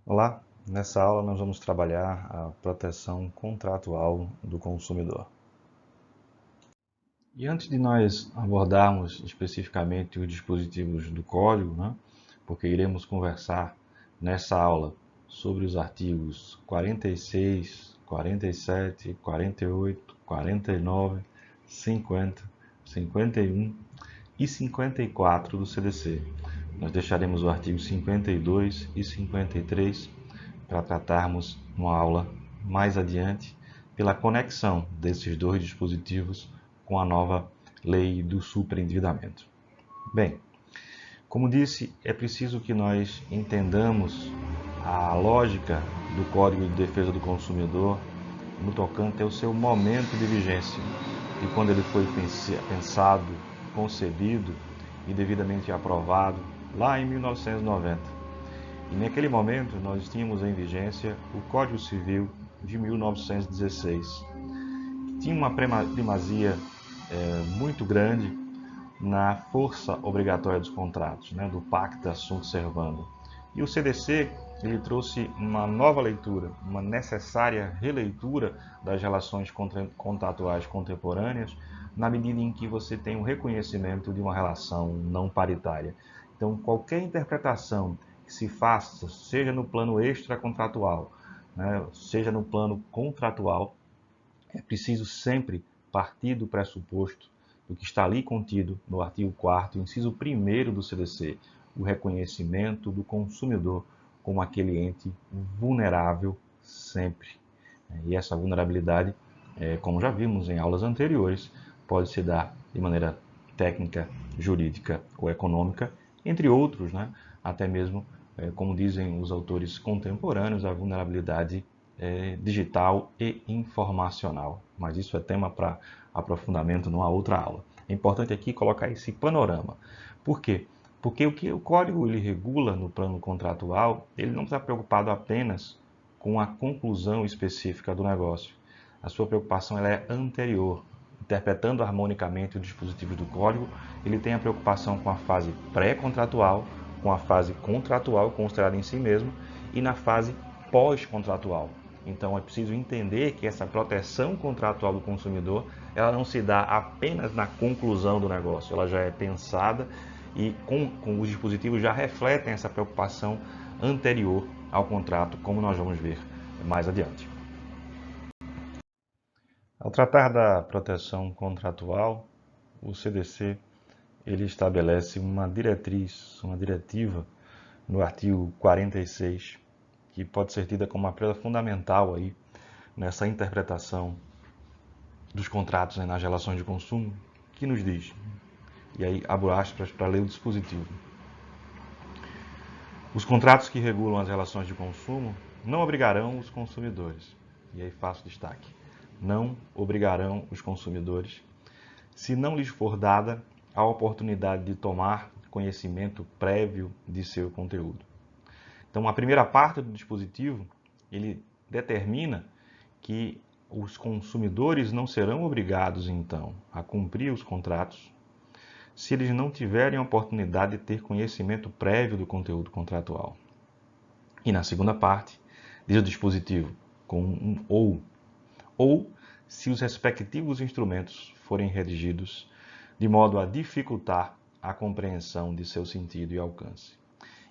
Olá, nessa aula nós vamos trabalhar a proteção contratual do consumidor. E antes de nós abordarmos especificamente os dispositivos do Código, porque iremos conversar nessa aula sobre os artigos 46, 47, 48, 49, 50, 51 e 54 do CDC. Nós deixaremos o artigo 52 e 53 para tratarmos numa aula mais adiante pela conexão desses dois dispositivos com a nova lei do superendividamento. Bem, como disse, é preciso que nós entendamos a lógica do Código de Defesa do Consumidor no tocante ao seu momento de vigência e quando ele foi pensado, concebido e devidamente aprovado lá em 1990. E naquele momento nós tínhamos em vigência o Código Civil de 1916, que tinha uma primazia muito grande na força obrigatória dos contratos, do Pacta Sunt Servanda. E o CDC ele trouxe uma nova leitura, uma necessária releitura das relações contratuais contemporâneas, na medida em que você tem o reconhecimento de uma relação não paritária. Então, qualquer interpretação que se faça, seja no plano extracontratual, seja no plano contratual, é preciso sempre partir do pressuposto do que está ali contido no artigo 4º, inciso 1º do CDC, o reconhecimento do consumidor como aquele ente vulnerável sempre. E essa vulnerabilidade, como já vimos em aulas anteriores, pode se dar de maneira técnica, jurídica ou econômica, entre outros, até mesmo, como dizem os autores contemporâneos, a vulnerabilidade digital e informacional. Mas isso é tema para aprofundamento numa outra aula. É importante aqui colocar esse panorama. Por quê? Porque o que o código ele regula no plano contratual, ele não está preocupado apenas com a conclusão específica do negócio. A sua preocupação ela é anterior. Interpretando harmonicamente os dispositivos do código, ele tem a preocupação com a fase pré-contratual, com a fase contratual considerada em si mesmo e na fase pós-contratual. Então é preciso entender que essa proteção contratual do consumidor ela não se dá apenas na conclusão do negócio, ela já é pensada e com os dispositivos já refletem essa preocupação anterior ao contrato, como nós vamos ver mais adiante. Ao tratar da proteção contratual, o CDC ele estabelece uma diretriz, uma diretiva no artigo 46, que pode ser tida como uma pedra fundamental aí nessa interpretação dos contratos nas relações de consumo, que nos diz, e aí abro aspas para ler o dispositivo: os contratos que regulam as relações de consumo não obrigarão os consumidores, e aí faço destaque, não obrigarão os consumidores, se não lhes for dada a oportunidade de tomar conhecimento prévio de seu conteúdo. Então, a primeira parte do dispositivo, ele determina que os consumidores não serão obrigados, então, a cumprir os contratos se eles não tiverem a oportunidade de ter conhecimento prévio do conteúdo contratual. E na segunda parte, diz o dispositivo com um ou se os respectivos instrumentos forem redigidos de modo a dificultar a compreensão de seu sentido e alcance.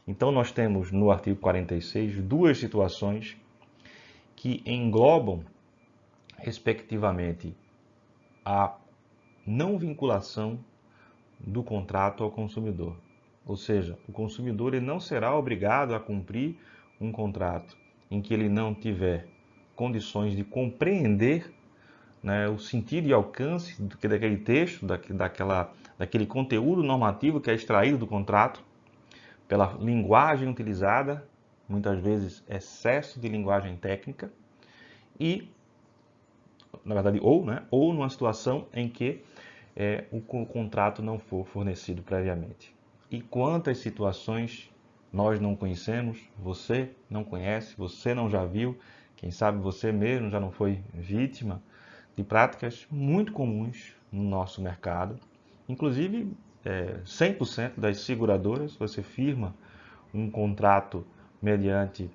Então, nós temos no artigo 46 duas situações que englobam, respectivamente, a não vinculação do contrato ao consumidor. Ou seja, o consumidor ele não será obrigado a cumprir um contrato em que ele não tiver condições de compreender o sentido e alcance daquele texto, daquele conteúdo normativo que é extraído do contrato, pela linguagem utilizada, muitas vezes excesso de linguagem técnica, e, na verdade, ou numa situação em que o contrato não for fornecido previamente. E quantas situações nós não conhecemos, você não conhece, você não já viu, quem sabe você mesmo já não foi vítima de práticas muito comuns no nosso mercado. Inclusive, 100% das seguradoras, você firma um contrato mediante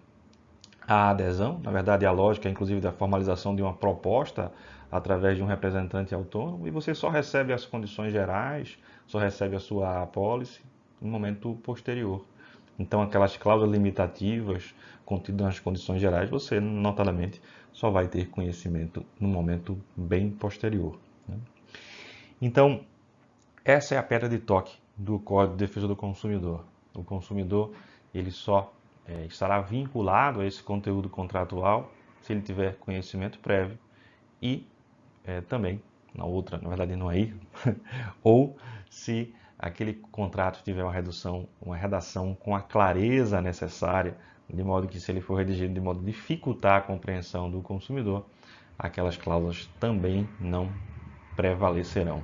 a adesão, na verdade a lógica, inclusive, da formalização de uma proposta através de um representante autônomo, e você só recebe as condições gerais, só recebe a sua apólice no momento posterior. Então, aquelas cláusulas limitativas contidas nas condições gerais, você, notadamente, só vai ter conhecimento no momento bem posterior, né? Então, essa é a pedra de toque do Código de Defesa do Consumidor. O consumidor ele só estará vinculado a esse conteúdo contratual se ele tiver conhecimento prévio e também, na verdade não aí, ou se aquele contrato tiver uma redação com a clareza necessária, de modo que se ele for redigido de modo a dificultar a compreensão do consumidor, aquelas cláusulas também não prevalecerão.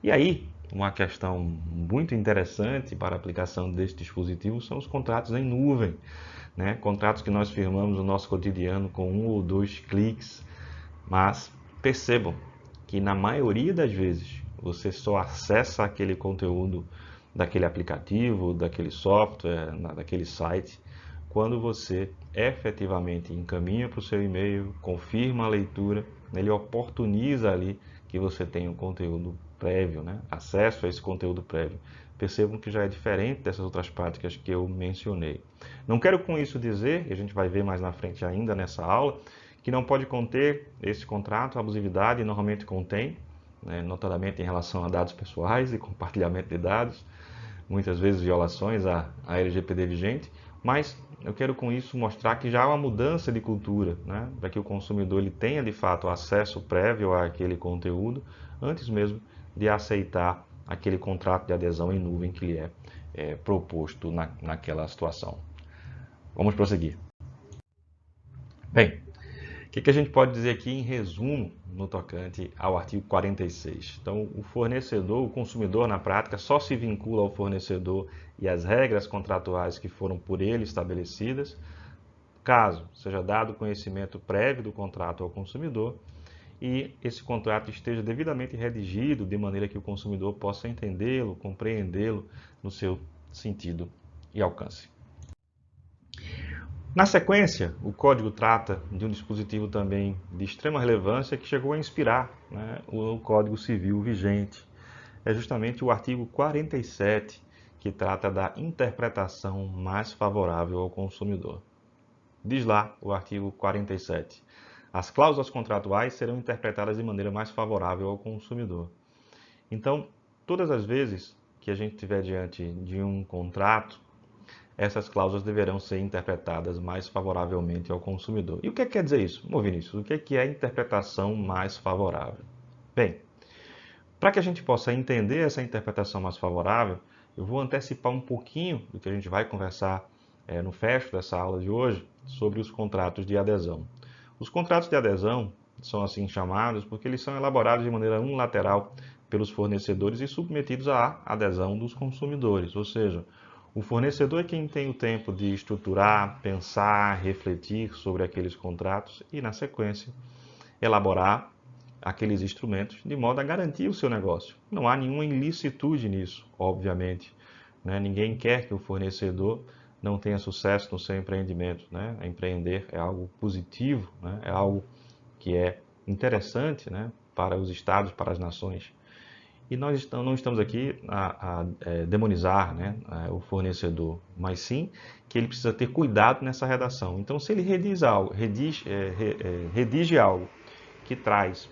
E aí, uma questão muito interessante para a aplicação deste dispositivo são os contratos em nuvem, né? Contratos que nós firmamos no nosso cotidiano com um ou dois cliques, mas percebam que na maioria das vezes você só acessa aquele conteúdo daquele aplicativo, daquele software, daquele site, quando você efetivamente encaminha para o seu e-mail, confirma a leitura, ele oportuniza ali que você tenha um conteúdo prévio, né? Acesso a esse conteúdo prévio. Percebam que já é diferente dessas outras práticas que eu mencionei. Não quero com isso dizer, e a gente vai ver mais na frente ainda nessa aula, que não pode conter esse contrato, a abusividade normalmente contém, né, notadamente em relação a dados pessoais e compartilhamento de dados, muitas vezes violações à LGPD vigente, mas eu quero com isso mostrar que já há uma mudança de cultura, né, para que o consumidor ele tenha de fato acesso prévio àquele conteúdo, antes mesmo de aceitar aquele contrato de adesão em nuvem que lhe é proposto naquela situação. Vamos prosseguir. Bem, o que a gente pode dizer aqui em resumo no tocante ao artigo 46? Então, o fornecedor, o consumidor na prática só se vincula ao fornecedor e às regras contratuais que foram por ele estabelecidas, caso seja dado conhecimento prévio do contrato ao consumidor e esse contrato esteja devidamente redigido de maneira que o consumidor possa entendê-lo, compreendê-lo no seu sentido e alcance. Na sequência, o código trata de um dispositivo também de extrema relevância que chegou a inspirar, né, o Código Civil vigente. É justamente o artigo 47, que trata da interpretação mais favorável ao consumidor. Diz lá o artigo 47. As cláusulas contratuais serão interpretadas de maneira mais favorável ao consumidor. Então, todas as vezes que a gente estiver diante de um contrato, essas cláusulas deverão ser interpretadas mais favoravelmente ao consumidor. E o que quer dizer isso? Bom, Vinícius, o que é a interpretação mais favorável? Bem, para que a gente possa entender essa interpretação mais favorável, eu vou antecipar um pouquinho do que a gente vai conversar no fecho dessa aula de hoje sobre os contratos de adesão. Os contratos de adesão são assim chamados porque eles são elaborados de maneira unilateral pelos fornecedores e submetidos à adesão dos consumidores, ou seja, o fornecedor é quem tem o tempo de estruturar, pensar, refletir sobre aqueles contratos e, na sequência, elaborar aqueles instrumentos de modo a garantir o seu negócio. Não há nenhuma ilicitude nisso, obviamente, né? Ninguém quer que o fornecedor não tenha sucesso no seu empreendimento, né? Empreender é algo positivo, né? É algo que é interessante, né? Para os estados, para as nações. E nós não estamos aqui a demonizar, né, o fornecedor, mas sim que ele precisa ter cuidado nessa redação. Então, se ele redige algo que traz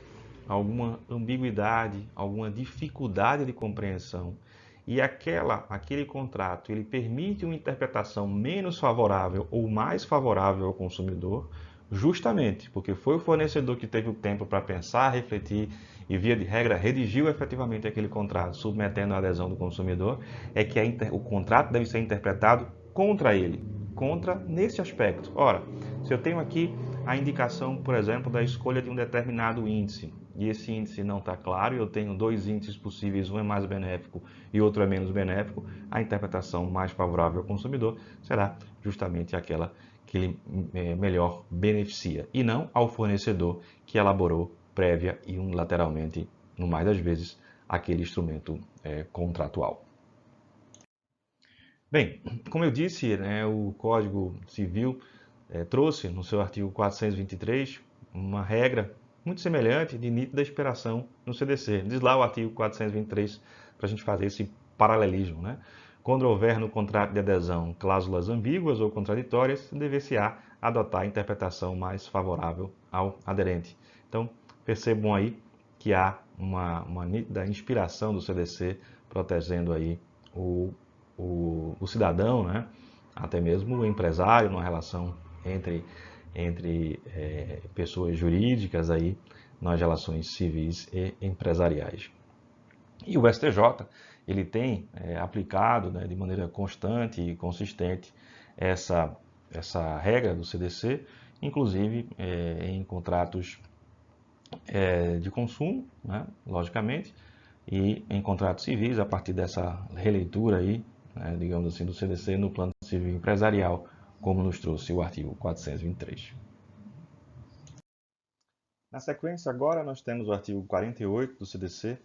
alguma ambiguidade, alguma dificuldade de compreensão, e aquele contrato ele permite uma interpretação menos favorável ou mais favorável ao consumidor, justamente porque foi o fornecedor que teve o tempo para pensar, refletir e, via de regra, redigiu efetivamente aquele contrato, submetendo a adesão do consumidor, é que o contrato deve ser interpretado contra ele, contra nesse aspecto. Ora, se eu tenho aqui a indicação, por exemplo, da escolha de um determinado índice, e esse índice não está claro, e eu tenho dois índices possíveis, um é mais benéfico e outro é menos benéfico, a interpretação mais favorável ao consumidor será justamente aquela que ele melhor beneficia, e não ao fornecedor que elaborou prévia e unilateralmente, no mais das vezes, aquele instrumento contratual. Bem, como eu disse, né, o Código Civil trouxe no seu artigo 423 uma regra muito semelhante de nítida inspiração no CDC. Diz lá o artigo 423 para a gente fazer esse paralelismo, né? Quando houver no contrato de adesão cláusulas ambíguas ou contraditórias, dever-se-á adotar a interpretação mais favorável ao aderente. Então, percebam aí que há uma nítida inspiração do CDC protegendo aí o cidadão, né? Até mesmo o empresário, numa relação entre pessoas jurídicas aí nas relações civis e empresariais. E o STJ ele tem aplicado, né, de maneira constante e consistente essa regra do CDC, inclusive em contratos de consumo, né, logicamente, e em contratos civis, a partir dessa releitura aí, né, digamos assim, do CDC no plano civil empresarial, como nos trouxe o artigo 423. Na sequência, agora nós temos o artigo 48 do CDC,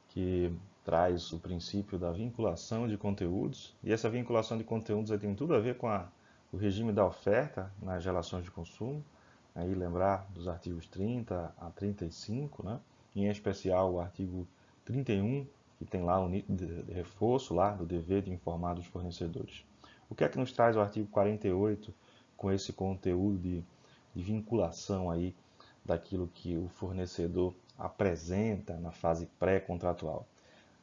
que traz o princípio da vinculação de conteúdos, e essa vinculação de conteúdos tem tudo a ver com o regime da oferta nas relações de consumo, aí lembrar dos artigos 30 a 35, né? Em especial o artigo 31, que tem lá um nítido reforço lá do dever de informar dos fornecedores. O que é que nos traz o artigo 48 com esse conteúdo de vinculação aí daquilo que o fornecedor apresenta na fase pré-contratual?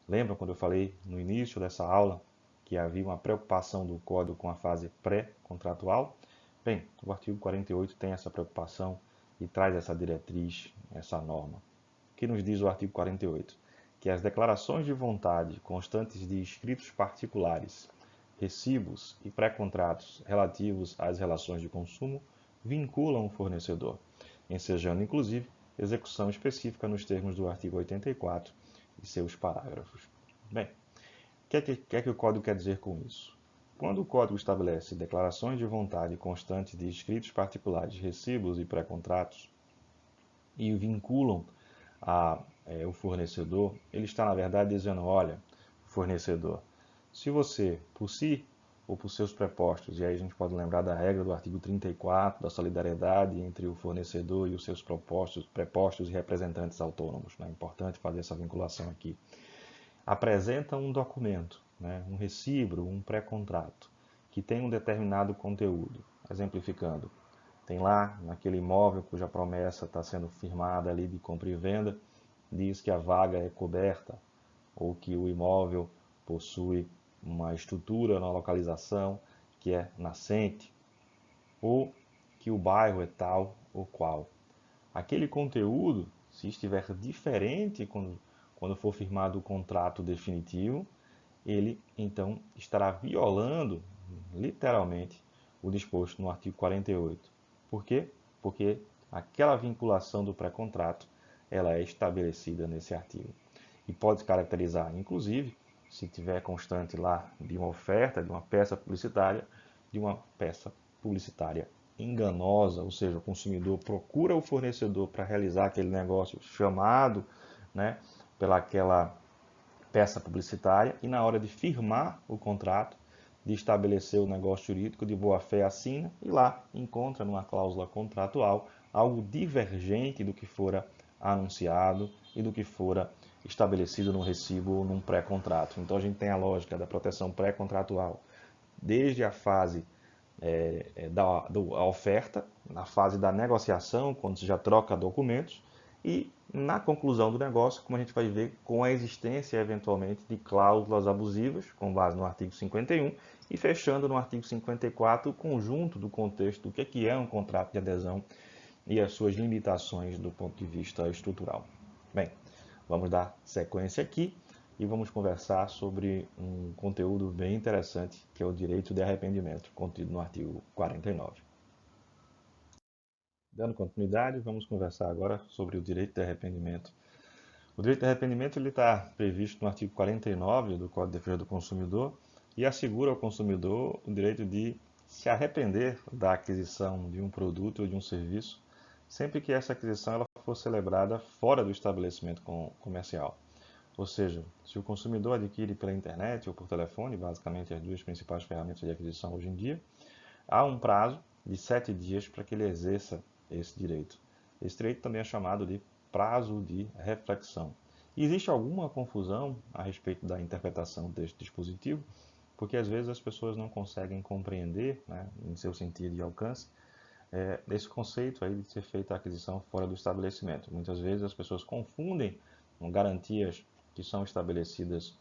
Lembra quando eu falei no início dessa aula que havia uma preocupação do Código com a fase pré-contratual? Bem, o artigo 48 tem essa preocupação e traz essa diretriz, essa norma. O que nos diz o artigo 48? Que as declarações de vontade constantes de escritos particulares, recibos e pré-contratos relativos às relações de consumo vinculam o fornecedor, ensejando inclusive execução específica nos termos do artigo 84 e seus parágrafos. Bem, o que é que o Código quer dizer com isso? Quando o Código estabelece declarações de vontade constantes de escritos particulares, recibos e pré-contratos e vinculam o fornecedor, ele está, na verdade, dizendo, olha, fornecedor, se você, por si ou por seus prepostos, e aí a gente pode lembrar da regra do artigo 34, da solidariedade entre o fornecedor e os seus prepostos e representantes autônomos, é importante fazer essa vinculação aqui, apresenta um documento, né, um recibo, um pré-contrato, que tem um determinado conteúdo, exemplificando, tem lá, naquele imóvel cuja promessa está sendo firmada ali de compra e venda, diz que a vaga é coberta, ou que o imóvel possui uma estrutura na localização que é nascente, ou que o bairro é tal ou qual. Aquele conteúdo, se estiver diferente quando for firmado o contrato definitivo, ele então estará violando, literalmente, o disposto no artigo 48. Por quê? Porque aquela vinculação do pré-contrato ela é estabelecida nesse artigo. E pode se caracterizar, inclusive, se tiver constante lá de uma oferta, de uma peça publicitária, de uma peça publicitária enganosa, ou seja, o consumidor procura o fornecedor para realizar aquele negócio chamado, né, pelaquela peça publicitária e na hora de firmar o contrato, de estabelecer o negócio jurídico, de boa fé assina e lá encontra numa cláusula contratual algo divergente do que fora anunciado e do que fora estabelecido no recibo ou num pré-contrato. Então a gente tem a lógica da proteção pré-contratual desde a fase da oferta, na fase da negociação, quando se já troca documentos, e na conclusão do negócio, como a gente vai ver, com a existência eventualmente de cláusulas abusivas, com base no artigo 51, e fechando no artigo 54 o conjunto do contexto do que é um contrato de adesão e as suas limitações do ponto de vista estrutural. Bem, vamos dar sequência aqui e vamos conversar sobre um conteúdo bem interessante, que é o direito de arrependimento, contido no artigo 49. Dando continuidade, vamos conversar agora sobre o direito de arrependimento. O direito de arrependimento está previsto no artigo 49 do Código de Defesa do Consumidor e assegura ao consumidor o direito de se arrepender da aquisição de um produto ou de um serviço, sempre que essa aquisição ela for celebrada fora do estabelecimento comercial. Ou seja, se o consumidor adquire pela internet ou por telefone, basicamente as duas principais ferramentas de aquisição hoje em dia, há um prazo de 7 dias para que ele exerça esse direito. Esse direito também é chamado de prazo de reflexão. E existe alguma confusão a respeito da interpretação deste dispositivo, porque às vezes as pessoas não conseguem compreender, né, em seu sentido de alcance, esse conceito aí de ser feita a aquisição fora do estabelecimento. Muitas vezes as pessoas confundem garantias que são estabelecidas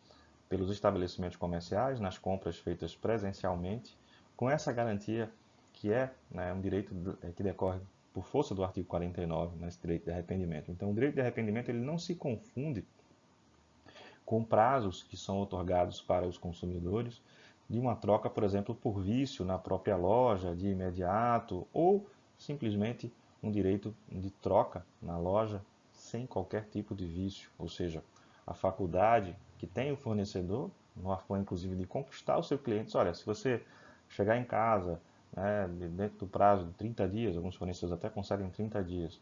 pelos estabelecimentos comerciais nas compras feitas presencialmente, com essa garantia que é, né, um direito que decorre por força do artigo 49, nesse direito de arrependimento. Então, o direito de arrependimento ele não se confunde com prazos que são otorgados para os consumidores de uma troca, por exemplo, por vício na própria loja, de imediato, ou simplesmente um direito de troca na loja sem qualquer tipo de vício, ou seja, a faculdade que tem o fornecedor, no afã inclusive de conquistar o seu cliente. Olha, se você chegar em casa, né, dentro do prazo de 30 dias, alguns fornecedores até conseguem 30 dias,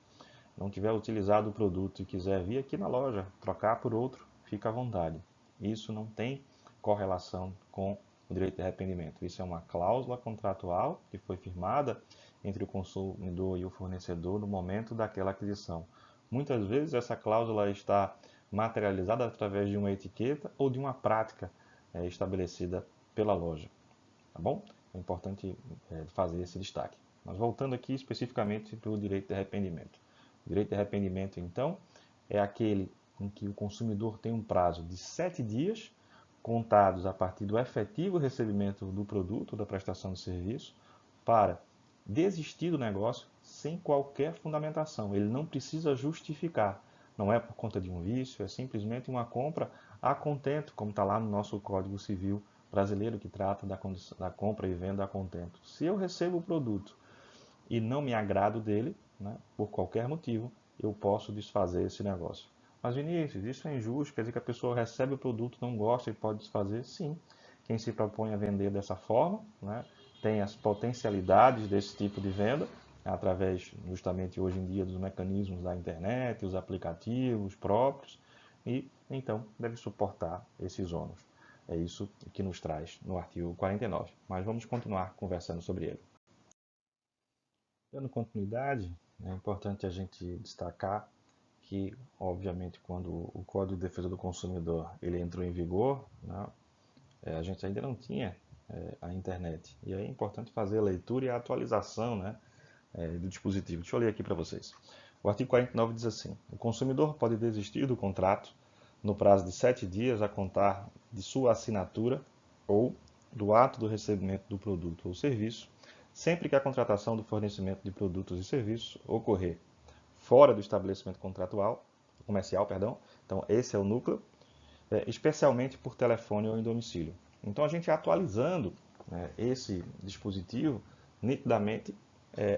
não tiver utilizado o produto e quiser vir aqui na loja trocar por outro, fica à vontade. Isso não tem correlação com o direito de arrependimento. Isso é uma cláusula contratual que foi firmada entre o consumidor e o fornecedor no momento daquela aquisição. Muitas vezes essa cláusula está materializada através de uma etiqueta ou de uma prática estabelecida pela loja. Tá bom? É importante fazer esse destaque. Mas voltando aqui especificamente para o direito de arrependimento. O direito de arrependimento, então, é aquele em que o consumidor tem um prazo de 7 dias, contados a partir do efetivo recebimento do produto, da prestação de serviço, para desistir do negócio sem qualquer fundamentação. Ele não precisa justificar. Não é por conta de um vício, é simplesmente uma compra a contento, como está lá no nosso Código Civil brasileiro, que trata da compra e venda a contento. Se eu recebo o produto e não me agrado dele, né, por qualquer motivo, eu posso desfazer esse negócio. Mas Vinícius, isso é injusto, quer dizer que a pessoa recebe o produto, não gosta e pode desfazer? Sim. Quem se propõe a vender dessa forma, né, tem as potencialidades desse tipo de venda, através justamente hoje em dia dos mecanismos da internet, os aplicativos próprios, e então deve suportar esses ônus. É isso que nos traz no artigo 49. Mas vamos continuar conversando sobre ele. Dando continuidade, é importante a gente destacar que, obviamente, quando o Código de Defesa do Consumidor ele entrou em vigor, né, a gente ainda não tinha a internet. E aí é importante fazer a leitura e a atualização, né, do dispositivo. Deixa eu ler aqui para vocês. O artigo 49 diz assim: o consumidor pode desistir do contrato no prazo de 7 dias a contar de sua assinatura ou do ato do recebimento do produto ou serviço, sempre que a contratação do fornecimento de produtos e serviços ocorrer fora do estabelecimento comercial, então esse é o núcleo, especialmente por telefone ou em domicílio. Então a gente atualizando, né, esse dispositivo, nitidamente,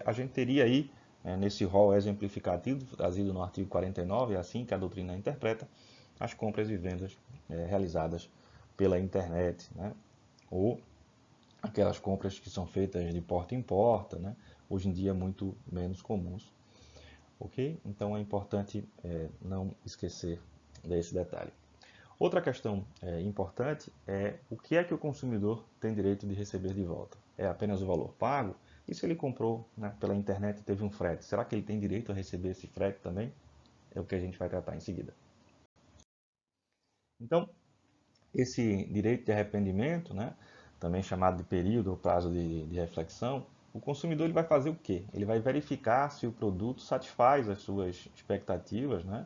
a gente teria aí, nesse rol exemplificativo trazido no artigo 49, é assim que a doutrina interpreta, as compras e vendas realizadas pela internet, né, ou aquelas compras que são feitas de porta em porta, né, hoje em dia muito menos comuns. Ok? Então é importante não esquecer desse detalhe. Outra questão importante é o que é que o consumidor tem direito de receber de volta? É apenas o valor pago? E se ele comprou, né, pela internet e teve um frete, será que ele tem direito a receber esse frete também? É o que a gente vai tratar em seguida. Então, esse direito de arrependimento, né, também chamado de período ou prazo de reflexão, o consumidor ele vai fazer o quê? Ele vai verificar se o produto satisfaz as suas expectativas, né?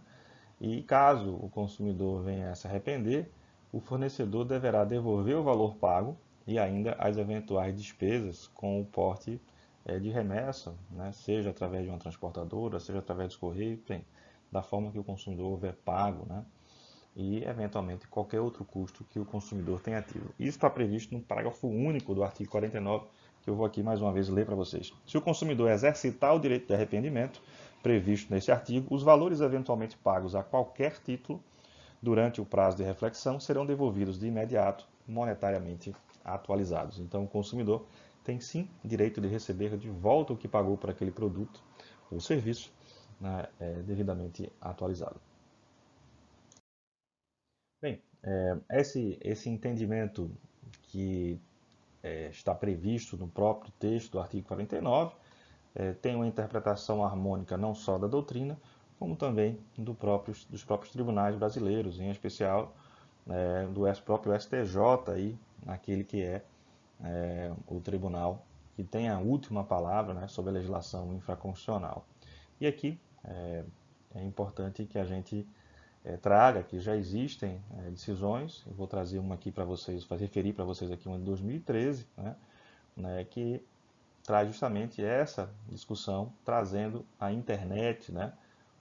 E caso o consumidor venha a se arrepender, o fornecedor deverá devolver o valor pago e ainda as eventuais despesas com o porte de remessa, né? Seja através de uma transportadora, seja através dos correios, bem, da forma que o consumidor houver pago, né? E eventualmente qualquer outro custo que o consumidor tenha tido. Isso está previsto no parágrafo único do artigo 49, que eu vou aqui mais uma vez ler para vocês. Se o consumidor exercitar o direito de arrependimento previsto nesse artigo, os valores eventualmente pagos a qualquer título durante o prazo de reflexão serão devolvidos de imediato, monetariamente atualizados. Então o consumidor tem sim direito de receber de volta o que pagou por aquele produto ou serviço, né, devidamente atualizado. Bem, esse entendimento que está previsto no próprio texto do artigo 49, tem uma interpretação harmônica não só da doutrina, como também dos próprios tribunais brasileiros, em especial do próprio STJ, aí, aquele que é o tribunal que tem a última palavra, né, sobre a legislação infraconstitucional. E aqui é importante que a gente traga que já existem decisões, eu vou trazer uma aqui para vocês, vou referir para vocês aqui uma de 2013, que traz justamente essa discussão, trazendo a internet,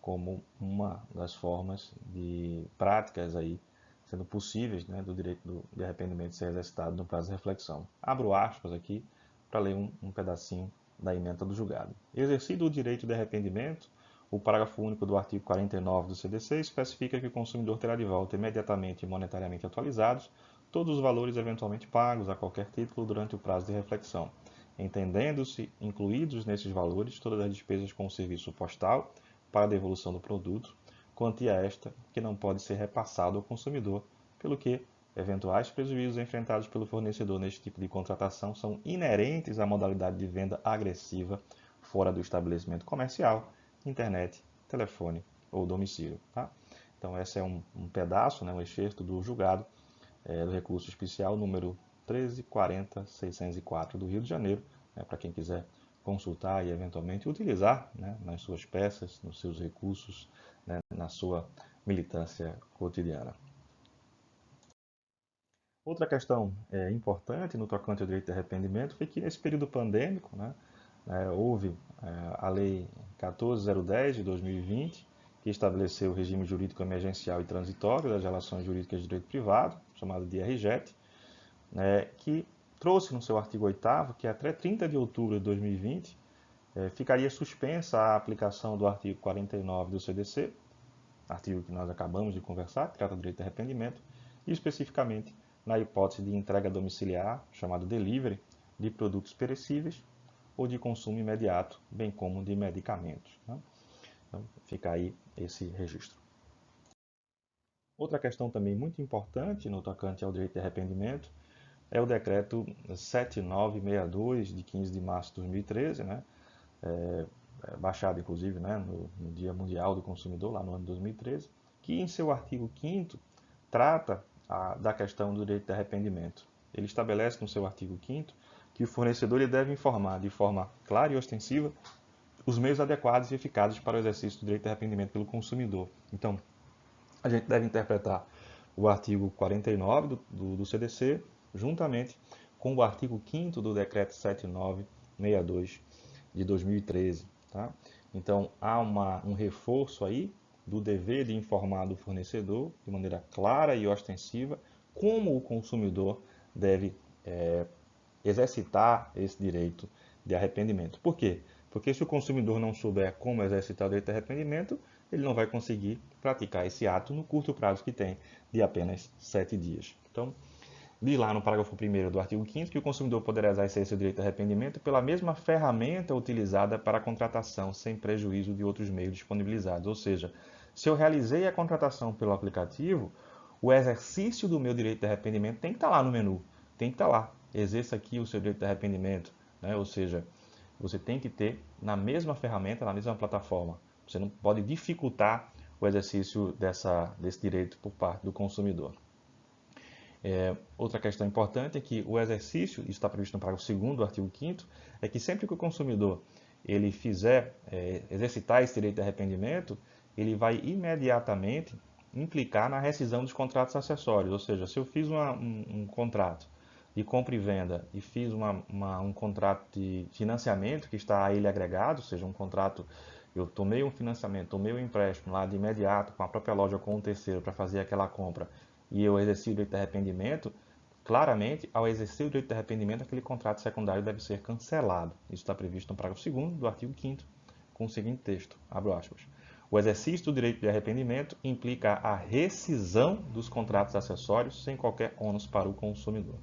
como uma das formas de práticas aí sendo possíveis, do direito de arrependimento ser exercitado no prazo de reflexão. Abro aspas aqui para ler um pedacinho da ementa do julgado. Exercido o direito de arrependimento, o parágrafo único do artigo 49 do CDC especifica que o consumidor terá de volta imediatamente e monetariamente atualizados todos os valores eventualmente pagos a qualquer título durante o prazo de reflexão, entendendo-se incluídos nesses valores todas as despesas com o serviço postal para a devolução do produto, quantia esta que não pode ser repassado ao consumidor, pelo que eventuais prejuízos enfrentados pelo fornecedor neste tipo de contratação são inerentes à modalidade de venda agressiva fora do estabelecimento comercial, internet, telefone ou domicílio. Tá? Então, esse é um pedaço, um excerto do julgado do recurso especial número 13.40.604 do Rio de Janeiro, para quem quiser consultar e eventualmente utilizar nas suas peças, nos seus recursos, na sua militância cotidiana. Outra questão importante no tocante ao direito de arrependimento foi que nesse período pandêmico houve a Lei 14.010 de 2020, que estabeleceu o regime jurídico emergencial e transitório das relações jurídicas de direito privado, chamado de RJET, que trouxe no seu artigo 8º que até 30 de outubro de 2020 ficaria suspensa a aplicação do artigo 49 do CDC, artigo que nós acabamos de conversar, que trata do direito de arrependimento, e especificamente na hipótese de entrega domiciliar, chamado delivery, de produtos perecíveis ou de consumo imediato, bem como de medicamentos. Então, fica aí esse registro. Outra questão também muito importante no tocante ao direito de arrependimento é o decreto 7962, de 15 de março de 2013, baixado inclusive no Dia Mundial do Consumidor, lá no ano de 2013, que em seu artigo 5º trata da questão do direito de arrependimento. Ele estabelece no seu artigo 5º que o fornecedor ele deve informar de forma clara e ostensiva os meios adequados e eficazes para o exercício do direito de arrependimento pelo consumidor. Então, a gente deve interpretar o artigo 49 do CDC juntamente com o artigo 5º do Decreto 7962 de 2013. Tá? Então, há um reforço aí do dever de informar do fornecedor de maneira clara e ostensiva como o consumidor deve exercitar esse direito de arrependimento. Por quê? Porque se o consumidor não souber como exercitar o direito de arrependimento, ele não vai conseguir praticar esse ato no curto prazo que tem, de apenas 7 dias. Então, diz lá no parágrafo 1º do artigo 5º que o consumidor poderá exercer seu direito de arrependimento pela mesma ferramenta utilizada para a contratação, sem prejuízo de outros meios disponibilizados. Ou seja, se eu realizei a contratação pelo aplicativo, o exercício do meu direito de arrependimento tem que estar lá no menu, tem que estar lá. Exerça aqui o seu direito de arrependimento, ou seja, você tem que ter na mesma ferramenta, na mesma plataforma. Você não pode dificultar o exercício desse direito por parte do consumidor. Outra questão importante é que o exercício, isso está previsto no parágrafo 2º do artigo 5º, é que sempre que o consumidor ele fizer exercitar esse direito de arrependimento, ele vai imediatamente implicar na rescisão dos contratos acessórios. Ou seja, se eu fiz um contrato de compra e venda e fiz um contrato de financiamento que está a ele agregado, ou seja, um contrato, eu tomei um financiamento, tomei um empréstimo lá de imediato com a própria loja ou com um terceiro para fazer aquela compra e eu exerci o direito de arrependimento, claramente, ao exercer o direito de arrependimento, aquele contrato secundário deve ser cancelado. Isso está previsto no parágrafo 2º do artigo 5º, com o seguinte texto, abro aspas. O exercício do direito de arrependimento implica a rescisão dos contratos acessórios sem qualquer ônus para o consumidor.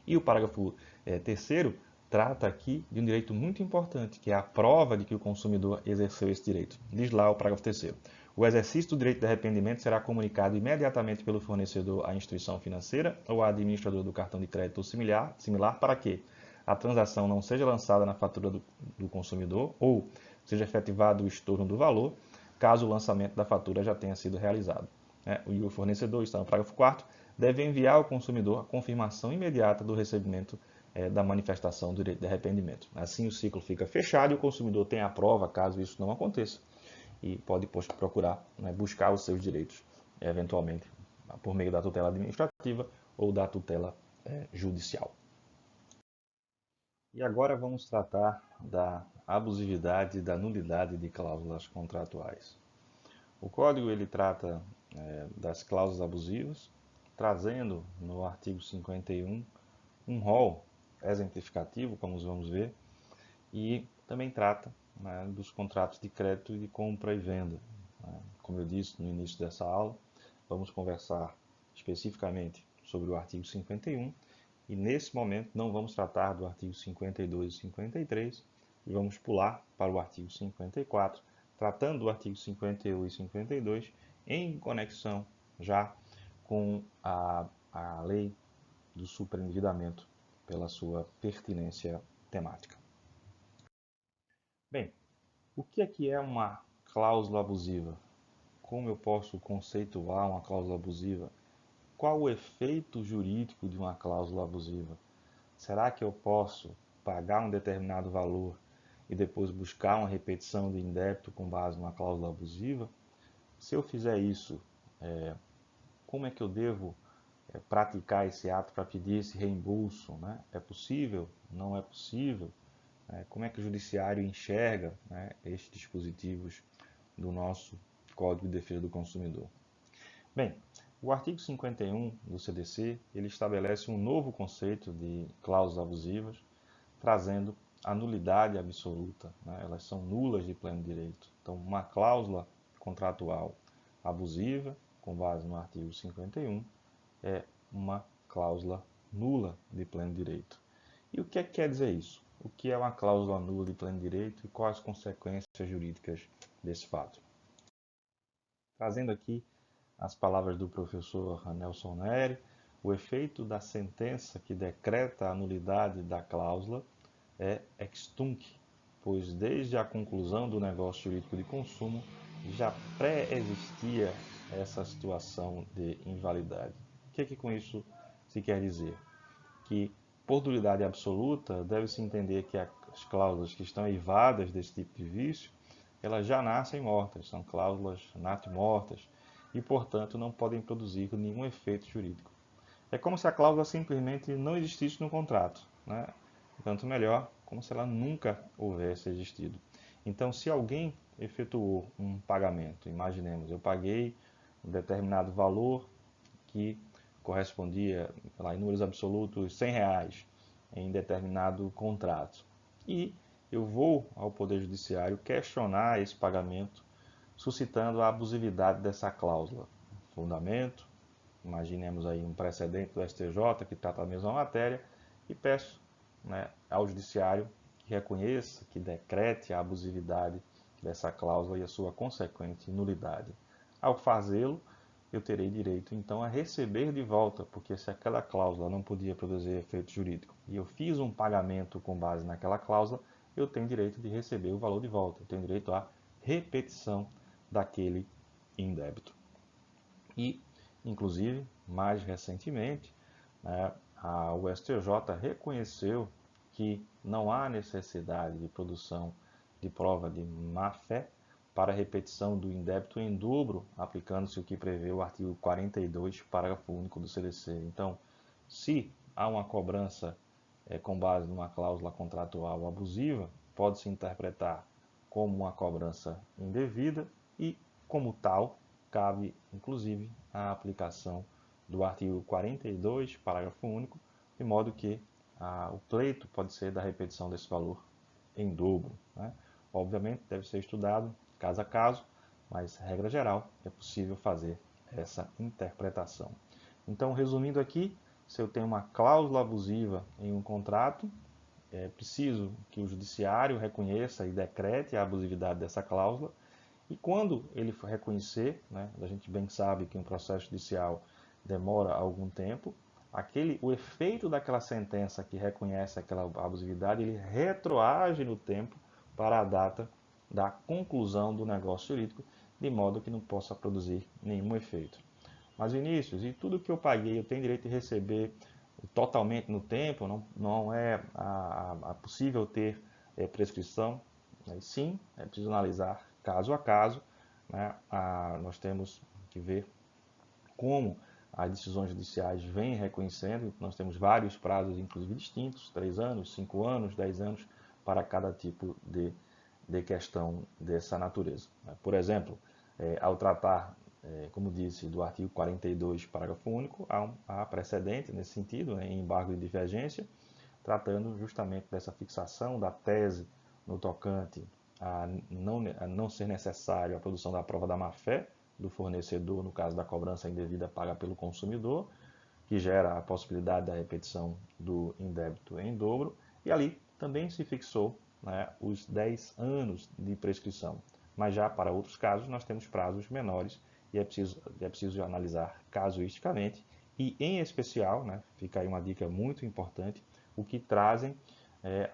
E o parágrafo 3º trata aqui de um direito muito importante, que é a prova de que o consumidor exerceu esse direito. Diz lá o parágrafo 3º. O exercício do direito de arrependimento será comunicado imediatamente pelo fornecedor à instituição financeira ou ao administrador do cartão de crédito ou similar para que a transação não seja lançada na fatura do consumidor ou seja efetivado o estorno do valor, caso o lançamento da fatura já tenha sido realizado. E o fornecedor, está no parágrafo 4º, deve enviar ao consumidor a confirmação imediata do recebimento da manifestação do direito de arrependimento. Assim o ciclo fica fechado e o consumidor tem a prova, caso isso não aconteça, e pode procurar buscar os seus direitos, eventualmente, por meio da tutela administrativa ou da tutela judicial. E agora vamos tratar da abusividade e da nulidade de cláusulas contratuais. O Código ele trata das cláusulas abusivas, trazendo no artigo 51 um rol exemplificativo, como vamos ver, e também trata dos contratos de crédito e de compra e venda. Como eu disse no início dessa aula, vamos conversar especificamente sobre o artigo 51 e nesse momento não vamos tratar do artigo 52 e 53 e vamos pular para o artigo 54, tratando do artigo 51 e 52 em conexão já com a lei do superendividamento pela sua pertinência temática. Bem, o que é uma cláusula abusiva? Como eu posso conceituar uma cláusula abusiva? Qual o efeito jurídico de uma cláusula abusiva? Será que eu posso pagar um determinado valor e depois buscar uma repetição do indébito com base numa cláusula abusiva? Se eu fizer isso, como é que eu devo praticar esse ato para pedir esse reembolso? É possível? Não é possível? Como é que o judiciário enxerga estes dispositivos do nosso Código de Defesa do Consumidor? Bem, o artigo 51 do CDC ele estabelece um novo conceito de cláusulas abusivas, trazendo a nulidade absoluta. Elas são nulas de pleno direito. Então, uma cláusula contratual abusiva, com base no artigo 51, é uma cláusula nula de pleno direito. E o que quer dizer isso? O que é uma cláusula nula de pleno direito e quais as consequências jurídicas desse fato? Trazendo aqui as palavras do professor Nelson Neri, o efeito da sentença que decreta a nulidade da cláusula é ex tunc, pois desde a conclusão do negócio jurídico de consumo já pré-existia essa situação de invalidade. O que com isso se quer dizer? Que por nulidade absoluta, deve-se entender que as cláusulas que estão eivadas desse tipo de vício, elas já nascem mortas, são cláusulas natimortas e, portanto, não podem produzir nenhum efeito jurídico. É como se a cláusula simplesmente não existisse no contrato, Tanto melhor, como se ela nunca houvesse existido. Então, se alguém efetuou um pagamento, imaginemos, eu paguei um determinado valor que correspondia, em números absolutos, R$100 em determinado contrato. E eu vou ao Poder Judiciário questionar esse pagamento, suscitando a abusividade dessa cláusula. Fundamento, imaginemos aí um precedente do STJ que trata a mesma matéria, e peço ao Judiciário que reconheça, que decrete a abusividade dessa cláusula e a sua consequente nulidade. Ao fazê-lo, eu terei direito então a receber de volta, porque se aquela cláusula não podia produzir efeito jurídico e eu fiz um pagamento com base naquela cláusula, eu tenho direito de receber o valor de volta, eu tenho direito à repetição daquele indébito. E, inclusive, mais recentemente, o STJ reconheceu que não há necessidade de produção de prova de má-fé para a repetição do indébito em dobro, aplicando-se o que prevê o artigo 42, parágrafo único do CDC. Então, se há uma cobrança com base numa cláusula contratual abusiva, pode-se interpretar como uma cobrança indevida e, como tal, cabe, inclusive, a aplicação do artigo 42, parágrafo único, de modo que o pleito pode ser da repetição desse valor em dobro. Obviamente, deve ser estudado caso a caso, mas, regra geral, é possível fazer essa interpretação. Então, resumindo aqui, se eu tenho uma cláusula abusiva em um contrato, é preciso que o judiciário reconheça e decrete a abusividade dessa cláusula, E quando ele for reconhecer, né, a gente bem sabe que um processo judicial demora algum tempo, o efeito daquela sentença que reconhece aquela abusividade, ele retroage no tempo para a data da conclusão do negócio jurídico, de modo que não possa produzir nenhum efeito. Mas Vinícius, e tudo que eu paguei, eu tenho direito de receber totalmente no tempo? Não é possível ter prescrição? Sim, é preciso analisar caso a caso, né? Nós temos que ver como as decisões judiciais vêm reconhecendo. Nós temos vários prazos, inclusive distintos, 3 anos, 5 anos, 10 anos, para cada tipo de questão dessa natureza. Por exemplo, ao tratar, como disse, do artigo 42, parágrafo único, há precedente nesse sentido, em embargo de divergência, tratando justamente dessa fixação da tese no tocante a não ser necessário a produção da prova da má-fé do fornecedor, no caso da cobrança indevida paga pelo consumidor, que gera a possibilidade da repetição do indébito em dobro, e ali também se fixou, né, os 10 anos de prescrição. Mas já para outros casos nós temos prazos menores e é preciso analisar casuisticamente e, em especial, né, fica aí uma dica muito importante, o que trazem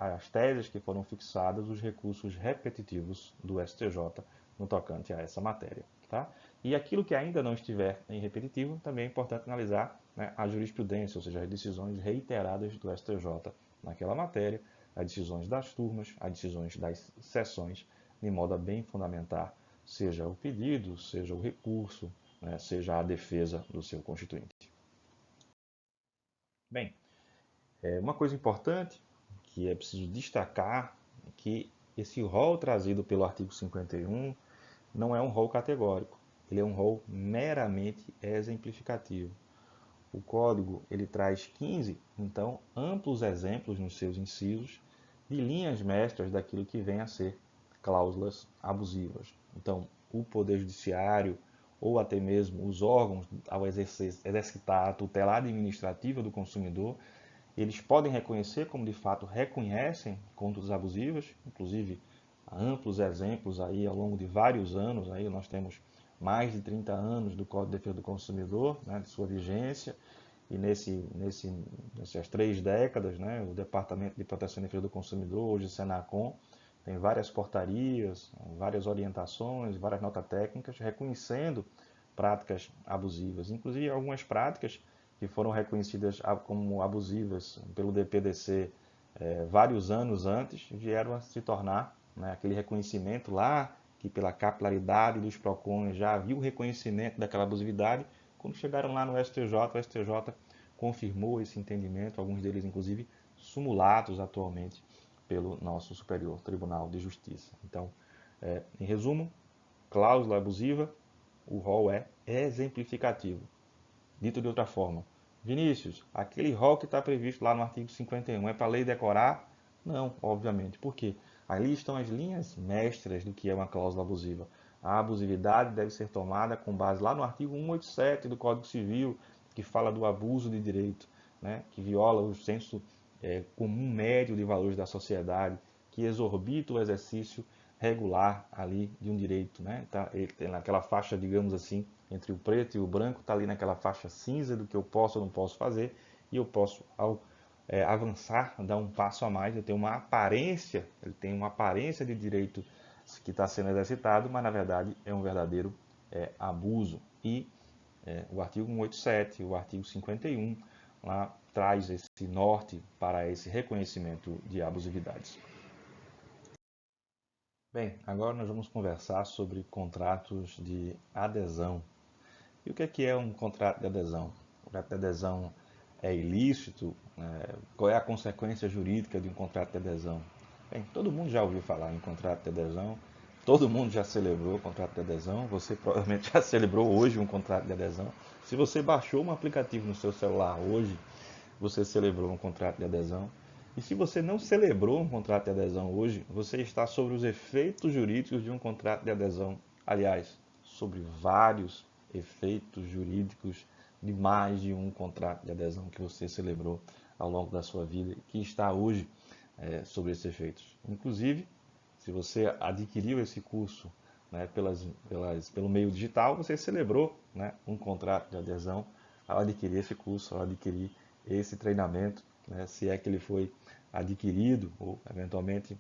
as teses que foram fixadas, os recursos repetitivos do STJ no tocante a essa matéria. Tá? E aquilo que ainda não estiver em repetitivo, também é importante analisar, né, a jurisprudência, ou seja, as decisões reiteradas do STJ naquela matéria, as decisões das turmas, as decisões das sessões, de modo a bem fundamentar, seja o pedido, seja o recurso, né, seja a defesa do seu constituinte. Bem, uma coisa importante que é preciso destacar é que esse rol trazido pelo artigo 51 não é um rol categórico, ele é um rol meramente exemplificativo. O código ele traz 15, então, amplos exemplos nos seus incisos de linhas mestras daquilo que vem a ser cláusulas abusivas. Então, o Poder Judiciário ou até mesmo os órgãos, ao exercitar a tutela administrativa do consumidor, eles podem reconhecer, como de fato reconhecem, condutas abusivas, inclusive amplos exemplos aí ao longo de vários anos. Aí nós temos mais de 30 anos do Código de Defesa do Consumidor, né, de sua vigência, e nessas 3 décadas, né, o Departamento de Proteção e Defesa do Consumidor, hoje Senacom, tem várias portarias, várias orientações, várias notas técnicas reconhecendo práticas abusivas, inclusive algumas práticas que foram reconhecidas como abusivas pelo DPDC vários anos antes, vieram a se tornar, né, aquele reconhecimento lá, que pela capilaridade dos PROCONs já havia o reconhecimento daquela abusividade. Quando chegaram lá no STJ, o STJ confirmou esse entendimento, alguns deles inclusive sumulados atualmente pelo nosso Superior Tribunal de Justiça. Então, em resumo, cláusula abusiva, o rol é exemplificativo. Dito de outra forma, Vinícius, aquele rol que está previsto lá no artigo 51 é para a lei decorar? Não, obviamente. Por quê? Ali estão as linhas mestras do que é uma cláusula abusiva. A abusividade deve ser tomada com base lá no artigo 187 do Código Civil, que fala do abuso de direito, né, que viola o senso comum médio de valores da sociedade, que exorbita o exercício regular ali de um direito, né? Tá, ele tem naquela faixa, digamos assim, entre o preto e o branco, está ali naquela faixa cinza do que eu posso ou não posso fazer, e eu posso, ao avançar, dar um passo a mais, eu tenho uma aparência, ele tem uma aparência de direito que está sendo exercitado, mas na verdade é um verdadeiro abuso. E o artigo 187, o artigo 51, lá traz esse norte para esse reconhecimento de abusividades. Bem, agora nós vamos conversar sobre contratos de adesão. E o que é um contrato de adesão? O contrato de adesão é ilícito? Qual é a consequência jurídica de um contrato de adesão? Bem, todo mundo já ouviu falar em contrato de adesão, todo mundo já celebrou o contrato de adesão, você provavelmente já celebrou hoje um contrato de adesão. Se você baixou um aplicativo no seu celular hoje, você celebrou um contrato de adesão. E se você não celebrou um contrato de adesão hoje, você está sobre os efeitos jurídicos de um contrato de adesão. Aliás, sobre vários efeitos jurídicos de mais de um contrato de adesão que você celebrou ao longo da sua vida, que está hoje sobre esses efeitos. Inclusive, se você adquiriu esse curso né, pelo meio digital, você celebrou, né, um contrato de adesão ao adquirir esse curso, ao adquirir esse treinamento, né, se é que ele foi adquirido ou eventualmente.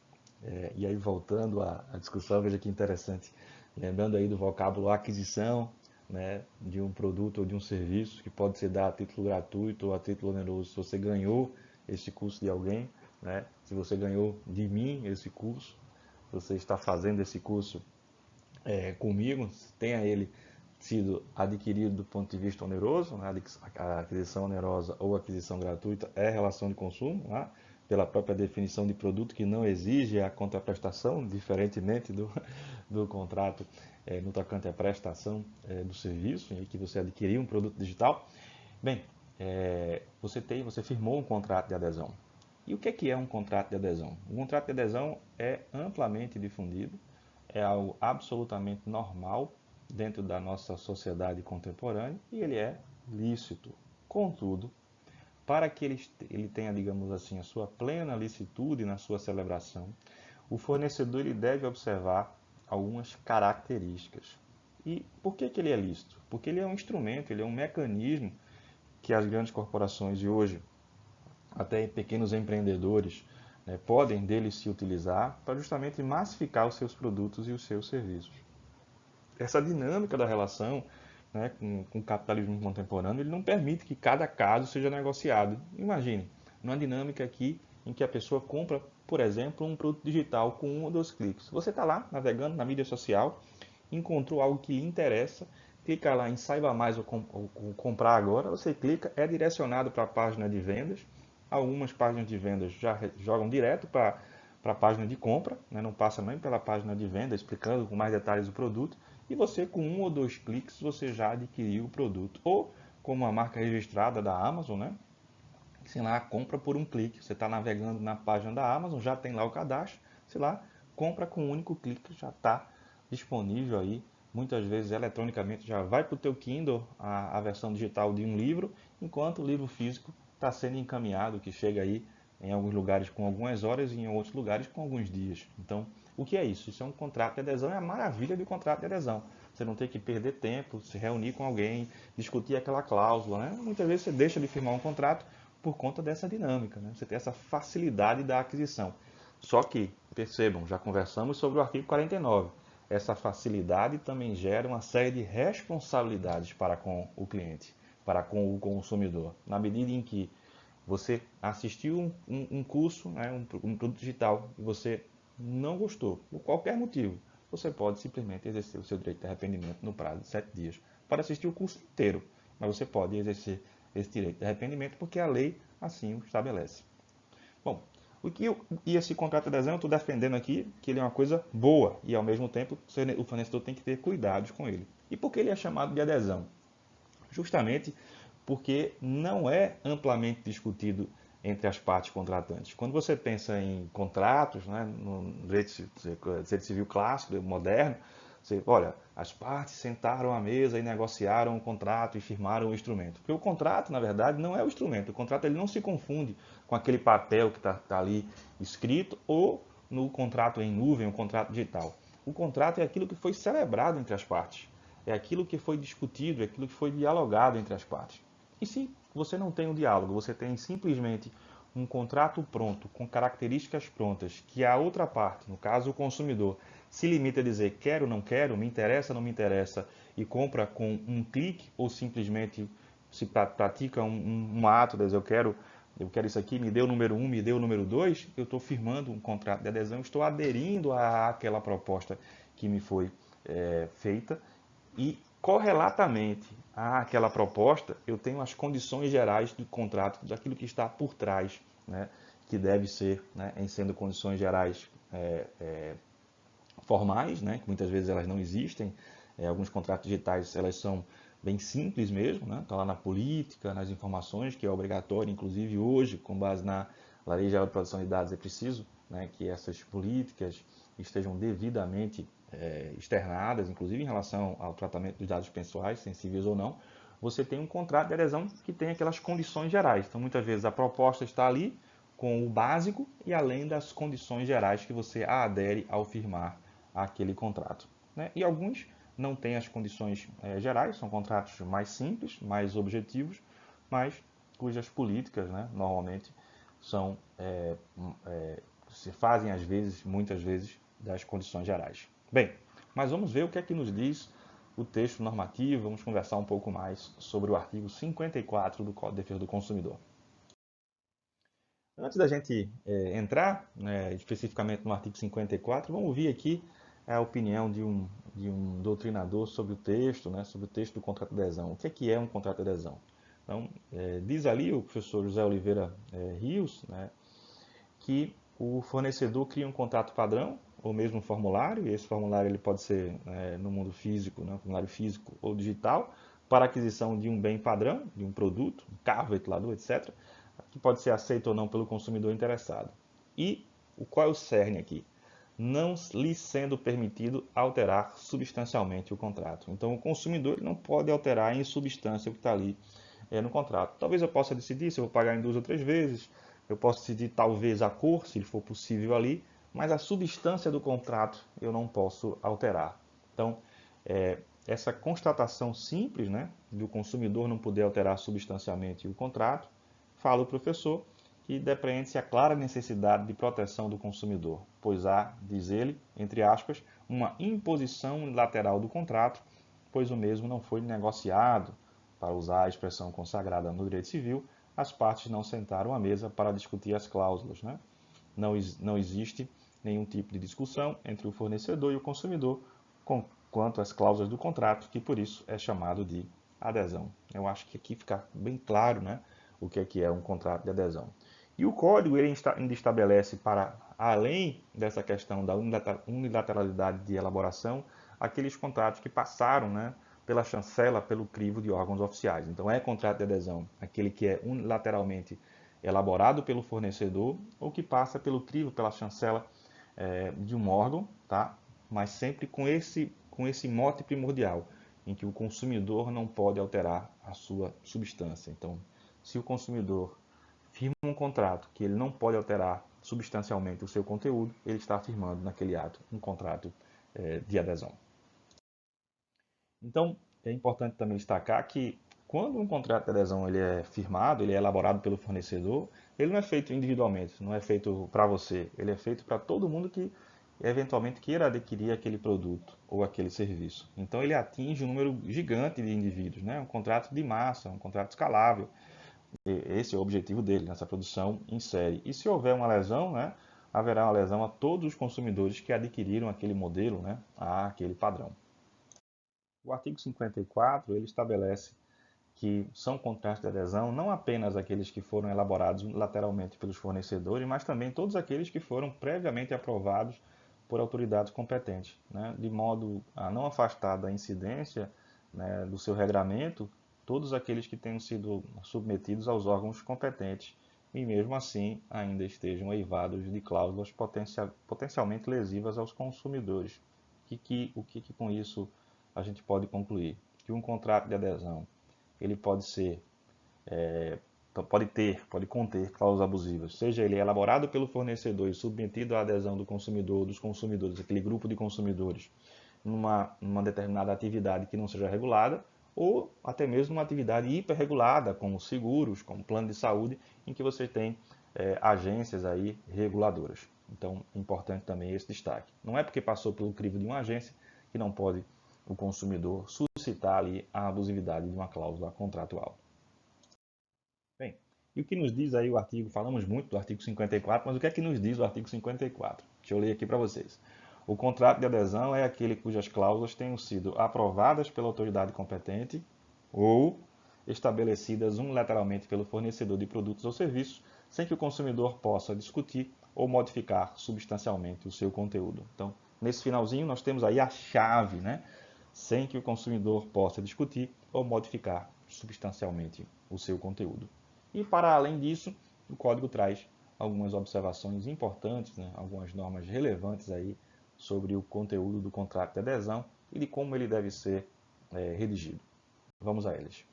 E aí voltando à discussão, veja que interessante, lembrando aí do vocábulo aquisição, né, de um produto ou de um serviço que pode ser dado a título gratuito ou a título oneroso. Se você ganhou esse curso de alguém, né, se você ganhou de mim esse curso, você está fazendo esse curso comigo, tenha ele sido adquirido do ponto de vista oneroso, né, a aquisição onerosa ou aquisição gratuita é relação de consumo, né, pela própria definição de produto que não exige a contraprestação, diferentemente do contrato no tocante à prestação do serviço, em que você adquiriu um produto digital. Bem, você firmou um contrato de adesão. E o que é um contrato de adesão? Um contrato de adesão é amplamente difundido, é algo absolutamente normal dentro da nossa sociedade contemporânea e ele é lícito. Contudo, para que ele tenha, digamos assim, a sua plena licitude na sua celebração, o fornecedor ele deve observar algumas características. E por que ele é lícito? Porque ele é um instrumento, ele é um mecanismo que as grandes corporações de hoje, até pequenos empreendedores, né, podem dele se utilizar para justamente massificar os seus produtos e os seus serviços. Essa dinâmica da relação, né, com o capitalismo contemporâneo, ele não permite que cada caso seja negociado. Imagine, uma dinâmica aqui em que a pessoa compra, por exemplo, um produto digital com um ou dois cliques. Você está lá navegando na mídia social, encontrou algo que lhe interessa, clica lá em saiba mais ou comprar agora, você clica, é direcionado para a página de vendas. Algumas páginas de vendas já jogam direto para a página de compra, né? Não passa nem pela página de venda, explicando com mais detalhes o produto. E você, com um ou dois cliques, você já adquiriu o produto. Ou, como a marca registrada da Amazon, né? Sei lá, compra por um clique. Você está navegando na página da Amazon, já tem lá o cadastro, sei lá, compra com um único clique, já está disponível aí. Muitas vezes eletronicamente já vai para o teu Kindle a versão digital de um livro, enquanto o livro físico está sendo encaminhado, que chega aí em alguns lugares com algumas horas e em outros lugares com alguns dias. Então, o que é isso? Isso é um contrato de adesão, é a maravilha de contrato de adesão. Você não tem que perder tempo, se reunir com alguém, discutir aquela cláusula, né? Muitas vezes você deixa de firmar um contrato por conta dessa dinâmica, né? Você tem essa facilidade da aquisição. Só que, percebam, já conversamos sobre o artigo 49. Essa facilidade também gera uma série de responsabilidades para com o cliente, para com o consumidor. Na medida em que você assistiu um curso, né, um produto digital, e você não gostou, por qualquer motivo, você pode simplesmente exercer o seu direito de arrependimento no prazo de 7 dias. Para assistir o curso inteiro, mas você pode exercer esse direito de arrependimento porque a lei assim o estabelece. Bom, e esse contrato de adesão eu estou defendendo aqui que ele é uma coisa boa e ao mesmo tempo o fornecedor tem que ter cuidados com ele. E por que ele é chamado de adesão? Justamente porque não é amplamente discutido entre as partes contratantes. Quando você pensa em contratos, né, no direito civil clássico, moderno, você, olha, as partes sentaram à mesa e negociaram o contrato e firmaram o instrumento. Porque o contrato, na verdade, não é o instrumento. O contrato ele não se confunde com aquele papel que está ali escrito ou no contrato em nuvem, o contrato digital. O contrato é aquilo que foi celebrado entre as partes. É aquilo que foi discutido, é aquilo que foi dialogado entre as partes. E se você não tem um diálogo, você tem simplesmente um contrato pronto, com características prontas, que a outra parte, no caso o consumidor, se limita a dizer quero, não quero, me interessa, não me interessa, e compra com um clique, ou simplesmente se pratica um ato, dizer eu quero isso aqui, me dê o número 1, me dê o número 2, eu estou firmando um contrato de adesão, estou aderindo àquela proposta que me foi feita, e correlatamente àquela proposta, eu tenho as condições gerais do contrato, daquilo que está por trás, né, que deve ser, né, em sendo condições gerais formais, né, que muitas vezes elas não existem. Alguns contratos digitais elas são bem simples mesmo, né, estão lá na política, nas informações, que é obrigatório, inclusive hoje, com base na Lei Geral de Proteção de Dados, é preciso, né, que essas políticas estejam devidamente externadas, inclusive em relação ao tratamento dos dados pessoais, sensíveis ou não. Você tem um contrato de adesão que tem aquelas condições gerais. Então, muitas vezes a proposta está ali com o básico e além das condições gerais que você adere ao firmar aquele contrato. né? E alguns não têm as condições gerais, são contratos mais simples, mais objetivos, mas cujas políticas, né, normalmente são se fazem às vezes, muitas vezes, das condições gerais. Bem, mas vamos ver o que é que nos diz o texto normativo, vamos conversar um pouco mais sobre o artigo 54 do Código de Defesa do Consumidor. Antes da gente entrar especificamente no artigo 54, vamos ouvir aqui a opinião de um doutrinador sobre o texto, né, sobre o texto do contrato de adesão. O que é um contrato de adesão? Então, diz ali o professor José Oliveira Rios, né, que o fornecedor cria um contrato padrão, ou mesmo um formulário, e esse formulário ele pode ser no mundo físico, né, formulário físico ou digital, para aquisição de um bem padrão, de um produto, um carro, ventilador, etc., que pode ser aceito ou não pelo consumidor interessado. E qual é o cerne aqui? Não lhe sendo permitido alterar substancialmente o contrato. Então, o consumidor não pode alterar em substância o que está ali no contrato. Talvez eu possa decidir se eu vou pagar em 2 ou 3 vezes, eu posso decidir talvez a cor, se for possível ali, mas a substância do contrato eu não posso alterar. Então, essa constatação simples, né, do consumidor não poder alterar substancialmente o contrato, fala o professor que depreende-se a clara necessidade de proteção do consumidor, pois há, diz ele, entre aspas, uma imposição unilateral do contrato, pois o mesmo não foi negociado, para usar a expressão consagrada no direito civil, as partes não sentaram à mesa para discutir as cláusulas. Né? Não existe nenhum tipo de discussão entre o fornecedor e o consumidor quanto às cláusulas do contrato, que por isso é chamado de adesão. Eu acho que aqui fica bem claro, né, o que é um contrato de adesão. E o código ele ainda estabelece, para além dessa questão da unilateralidade de elaboração, aqueles contratos que passaram, né, pela chancela, pelo crivo de órgãos oficiais. Então, é contrato de adesão aquele que é unilateralmente elaborado pelo fornecedor ou que passa pelo crivo, pela chancela de um órgão, tá? Mas sempre com esse mote primordial, em que o consumidor não pode alterar a sua substância. Então, se o consumidor firma um contrato que ele não pode alterar substancialmente o seu conteúdo, ele está firmando naquele ato um contrato de adesão. Então, é importante também destacar que quando um contrato de adesão ele é firmado, ele é elaborado pelo fornecedor, ele não é feito individualmente, não é feito para você, ele é feito para todo mundo que eventualmente queira adquirir aquele produto ou aquele serviço. Então ele atinge um número gigante de indivíduos, né? Um contrato de massa, um contrato escalável. Esse é o objetivo dele, nessa produção em série. E se houver uma lesão, né, haverá uma lesão a todos os consumidores que adquiriram aquele modelo, né, aquele padrão. O artigo 54 ele estabelece que são contratos de adesão não apenas aqueles que foram elaborados lateralmente pelos fornecedores, mas também todos aqueles que foram previamente aprovados por autoridades competentes, né, de modo a não afastar da incidência, né, do seu regramento todos aqueles que tenham sido submetidos aos órgãos competentes e mesmo assim ainda estejam eivados de cláusulas potencialmente lesivas aos consumidores. O que com isso a gente pode concluir? Que um contrato de adesão ele pode ser, pode conter cláusulas abusivas, seja ele elaborado pelo fornecedor e submetido à adesão do consumidor, dos consumidores, aquele grupo de consumidores, numa determinada atividade que não seja regulada, ou até mesmo uma atividade hiperregulada, como seguros, como plano de saúde, em que você tem agências aí reguladoras. Então, é importante também esse destaque. Não é porque passou pelo crivo de uma agência que não pode o consumidor suscitar ali a abusividade de uma cláusula contratual. Bem, e o que nos diz aí o artigo, falamos muito do artigo 54, mas o que é que nos diz o artigo 54? Deixa eu ler aqui para vocês. O contrato de adesão é aquele cujas cláusulas tenham sido aprovadas pela autoridade competente ou estabelecidas unilateralmente pelo fornecedor de produtos ou serviços, sem que o consumidor possa discutir ou modificar substancialmente o seu conteúdo. Então, nesse finalzinho, nós temos aí a chave, né? Sem que o consumidor possa discutir ou modificar substancialmente o seu conteúdo. E para além disso, o código traz algumas observações importantes, né? Algumas normas relevantes aí sobre o conteúdo do contrato de adesão e de como ele deve ser redigido. Vamos a eles.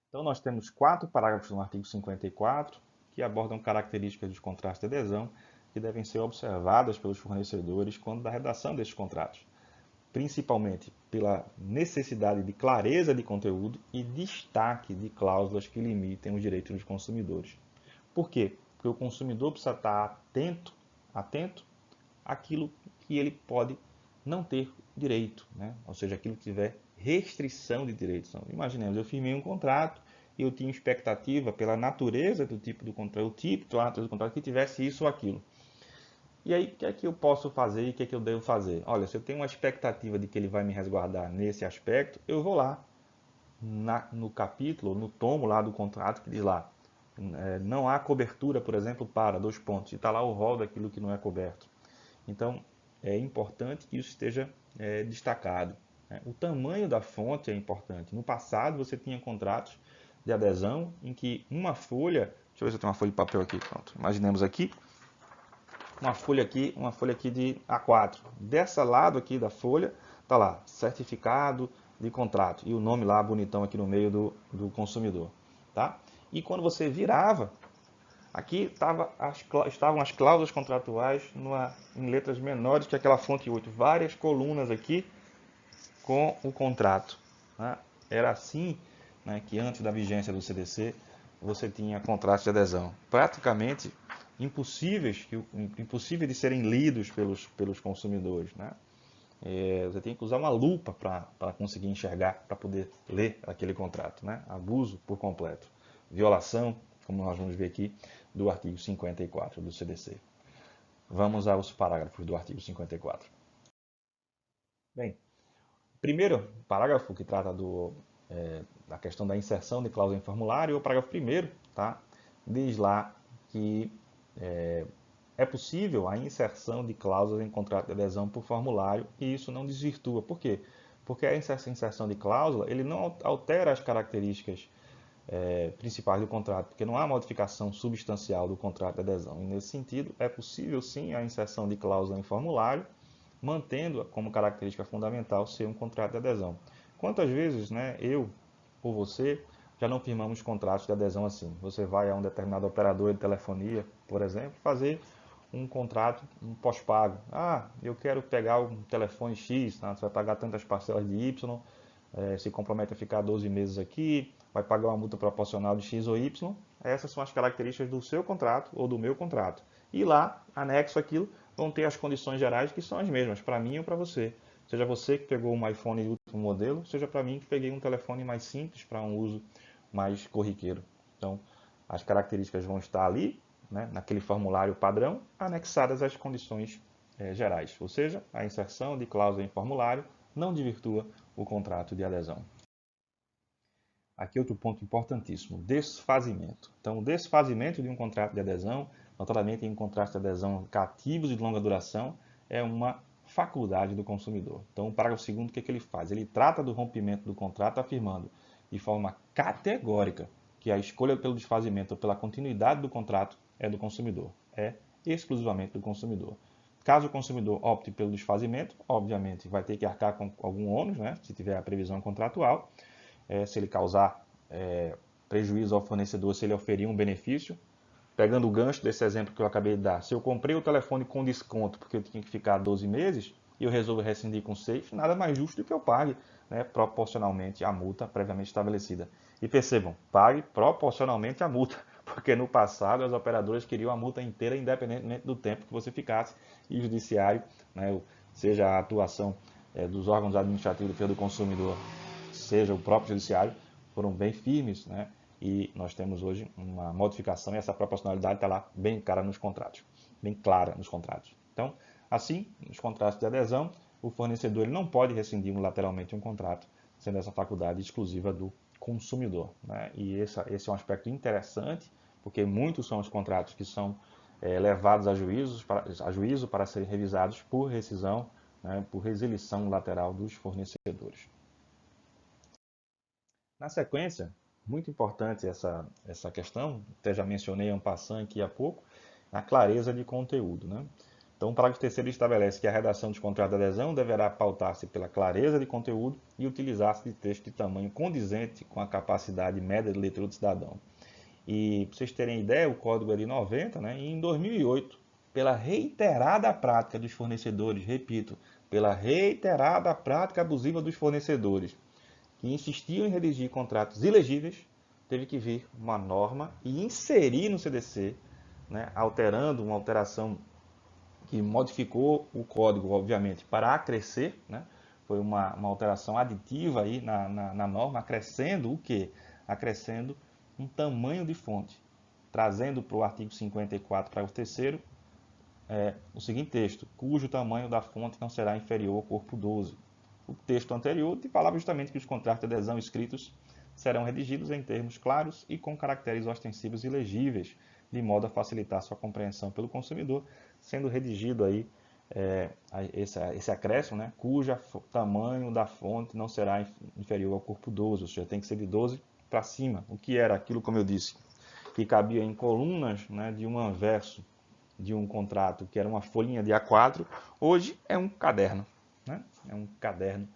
Então nós temos 4 parágrafos no artigo 54 que abordam características dos contratos de adesão que devem ser observadas pelos fornecedores quando da redação desses contratos, principalmente pela necessidade de clareza de conteúdo e destaque de cláusulas que limitem os direitos dos consumidores. Por quê? Porque o consumidor precisa estar atento àquilo que ele pode não ter direito, né? Ou seja, aquilo que tiver restrição de direitos. Então, imaginemos, eu firmei um contrato e eu tinha expectativa pela natureza do tipo do contrato, o tipo da natureza do contrato que tivesse isso ou aquilo. E aí, o que é que eu posso fazer e o que é que eu devo fazer? Olha, se eu tenho uma expectativa de que ele vai me resguardar nesse aspecto, eu vou lá no capítulo, no tomo lá do contrato que diz lá, não há cobertura, por exemplo, para, dois pontos, e está lá o rol daquilo que não é coberto. Então, é importante que isso esteja destacado. O tamanho da fonte é importante. No passado, você tinha contratos de adesão em que uma folha, deixa eu ver se eu tenho uma folha de papel aqui, pronto. Imaginemos aqui, uma folha aqui de A4. Desse lado aqui da folha, está lá, certificado de contrato, e o nome lá bonitão aqui no meio do consumidor. Tá? E quando você virava, aqui estavam as cláusulas contratuais em letras menores que aquela fonte 8. Várias colunas aqui com o contrato. Né? Era assim, né, que antes da vigência do CDC você tinha contratos de adesão. Praticamente impossíveis de serem lidos pelos consumidores. Né? Você tem que usar uma lupa para conseguir enxergar, para poder ler aquele contrato. Né? Abuso por completo. Violação, como nós vamos ver aqui, do artigo 54 do CDC. Vamos aos parágrafos do artigo 54. Bem, primeiro parágrafo que trata da questão da inserção de cláusula em formulário, o parágrafo primeiro, tá? Diz lá que é possível a inserção de cláusulas em contrato de adesão por formulário e isso não desvirtua. Por quê? Porque a inserção de cláusula ele não altera as características principais do contrato, porque não há modificação substancial do contrato de adesão. E nesse sentido, é possível sim a inserção de cláusula em formulário, mantendo como característica fundamental ser um contrato de adesão. Quantas vezes, né, eu ou você já não firmamos contratos de adesão assim? Você vai a um determinado operador de telefonia, por exemplo, fazer um contrato, um pós-pago. Ah, eu quero pegar um telefone X, tá? Você vai pagar tantas parcelas de Y, se compromete a ficar 12 meses aqui, vai pagar uma multa proporcional de X ou Y. Essas são as características do seu contrato ou do meu contrato. E lá, anexo aquilo, vão ter as condições gerais que são as mesmas, para mim ou para você. Seja você que pegou um iPhone de último modelo, seja para mim que peguei um telefone mais simples para um uso mais corriqueiro. Então, as características vão estar ali, né, naquele formulário padrão, anexadas às condições gerais. Ou seja, a inserção de cláusula em formulário não desvirtua o contrato de adesão. Aqui outro ponto importantíssimo, desfazimento. Então, o desfazimento de um contrato de adesão, notadamente em contratos de adesão cativos e de longa duração, é uma faculdade do consumidor. Então, o parágrafo 2º, o que ele faz? Ele trata do rompimento do contrato afirmando de forma categórica que a escolha pelo desfazimento ou pela continuidade do contrato é do consumidor, é exclusivamente do consumidor. Caso o consumidor opte pelo desfazimento, obviamente vai ter que arcar com algum ônus, né, se tiver a previsão contratual, se ele causar prejuízo ao fornecedor, se ele oferir um benefício. Pegando o gancho desse exemplo que eu acabei de dar, se eu comprei o telefone com desconto porque eu tinha que ficar 12 meses e eu resolvo rescindir com safe, nada mais justo do que eu pague, né, proporcionalmente à multa previamente estabelecida. E percebam, pague proporcionalmente à multa, porque no passado as operadoras queriam a multa inteira independentemente do tempo que você ficasse, e o judiciário, né, seja a atuação dos órgãos administrativos de defesa do consumidor, seja o próprio judiciário, foram bem firmes, né? E nós temos hoje uma modificação e essa proporcionalidade está lá bem clara nos contratos, bem clara nos contratos. Então, assim, nos contratos de adesão, o fornecedor ele não pode rescindir unilateralmente um contrato, sendo essa faculdade exclusiva do consumidor. Né? E esse é um aspecto interessante, porque muitos são os contratos que são levados a juízo para serem revisados por rescisão, né, por resilição unilateral dos fornecedores. Na sequência, muito importante essa questão, até já mencionei en passant aqui há pouco, a clareza de conteúdo. Né? Então, o parágrafo 3º estabelece que a redação de contrato de adesão deverá pautar-se pela clareza de conteúdo e utilizar-se de texto de tamanho condizente com a capacidade média de leitura do cidadão. E, para vocês terem ideia, o código é de 90, né? E em 2008 pela reiterada prática dos fornecedores, repito, pela reiterada prática abusiva dos fornecedores, que insistiam em redigir contratos ilegíveis, teve que vir uma norma e inserir no CDC, né, alterando uma alteração que modificou o código, obviamente, para acrescer, né? Foi uma alteração aditiva aí na norma, acrescendo o quê? Acrescendo um tamanho de fonte, trazendo para o artigo 54, parágrafo 3º, o seguinte texto: cujo tamanho da fonte não será inferior ao corpo 12. O texto anterior falava justamente que os contratos de adesão escritos serão redigidos em termos claros e com caracteres ostensivos e legíveis, de modo a facilitar sua compreensão pelo consumidor, sendo redigido aí esse acréscimo, né, cujo tamanho da fonte não será inferior ao corpo 12, ou seja, tem que ser de 12 para cima, o que era aquilo, como eu disse, que cabia em colunas, né, de um anverso de um contrato que era uma folhinha de A4, hoje é um caderno, né? É um caderno.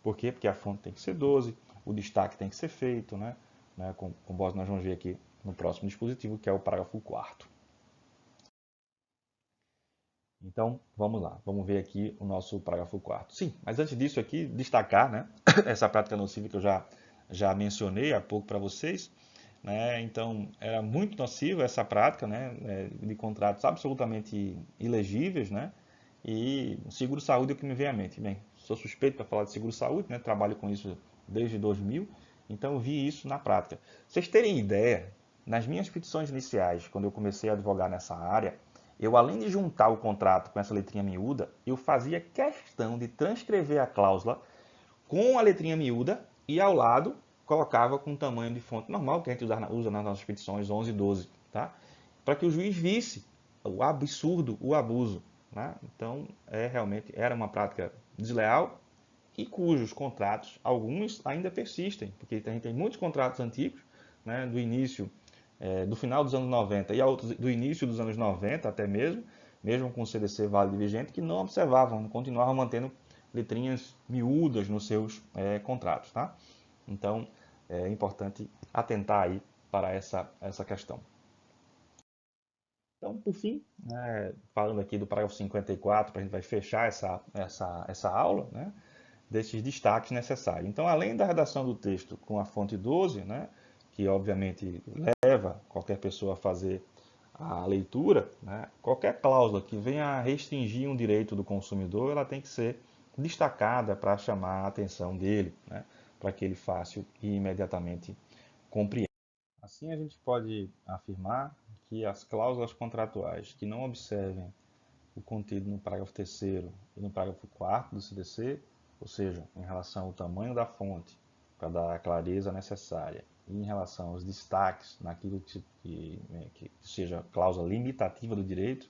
Por quê? Porque a fonte tem que ser 12, o destaque tem que ser feito, né? Com base nós vamos ver aqui no próximo dispositivo, que é o parágrafo 4º. Então, vamos lá, vamos ver aqui o nosso parágrafo 4º. Sim, mas antes disso aqui, destacar, né, essa prática nociva que eu já mencionei há pouco para vocês, né? Então, era muito nociva essa prática, né, de contratos absolutamente ilegíveis, né? E seguro-saúde é o que me vem à mente. Bem, sou suspeito para falar de seguro-saúde, né? Trabalho com isso desde 2000, então eu vi isso na prática. Vocês terem ideia, nas minhas petições iniciais, quando eu comecei a advogar nessa área, eu, além de juntar o contrato com essa letrinha miúda, eu fazia questão de transcrever a cláusula com a letrinha miúda e ao lado colocava com o tamanho de fonte normal, que a gente usa nas nossas petições 11 e 12, tá? Para que o juiz visse o absurdo, o abuso. Né? Então, realmente era uma prática desleal e cujos contratos, alguns ainda persistem, porque a gente tem muitos contratos antigos, né, do início, do final dos anos 90 e outros do início dos anos 90 até mesmo com o CDC válido e vigente, que não observavam, continuavam mantendo letrinhas miúdas nos seus contratos. Tá? Então, é importante atentar aí para essa questão. Então, por fim, né, falando aqui do parágrafo 54, para a gente vai fechar essa aula, né, desses destaques necessários. Então, além da redação do texto com a fonte 12, né, que obviamente leva qualquer pessoa a fazer a leitura, né, qualquer cláusula que venha a restringir um direito do consumidor, ela tem que ser destacada para chamar a atenção dele, né, para que ele fácil e imediatamente compreenda. Assim, a gente pode afirmar que as cláusulas contratuais que não observem o contido no parágrafo 3º e no parágrafo 4º do CDC, ou seja, em relação ao tamanho da fonte, para dar a clareza necessária, e em relação aos destaques naquilo que seja cláusula limitativa do direito,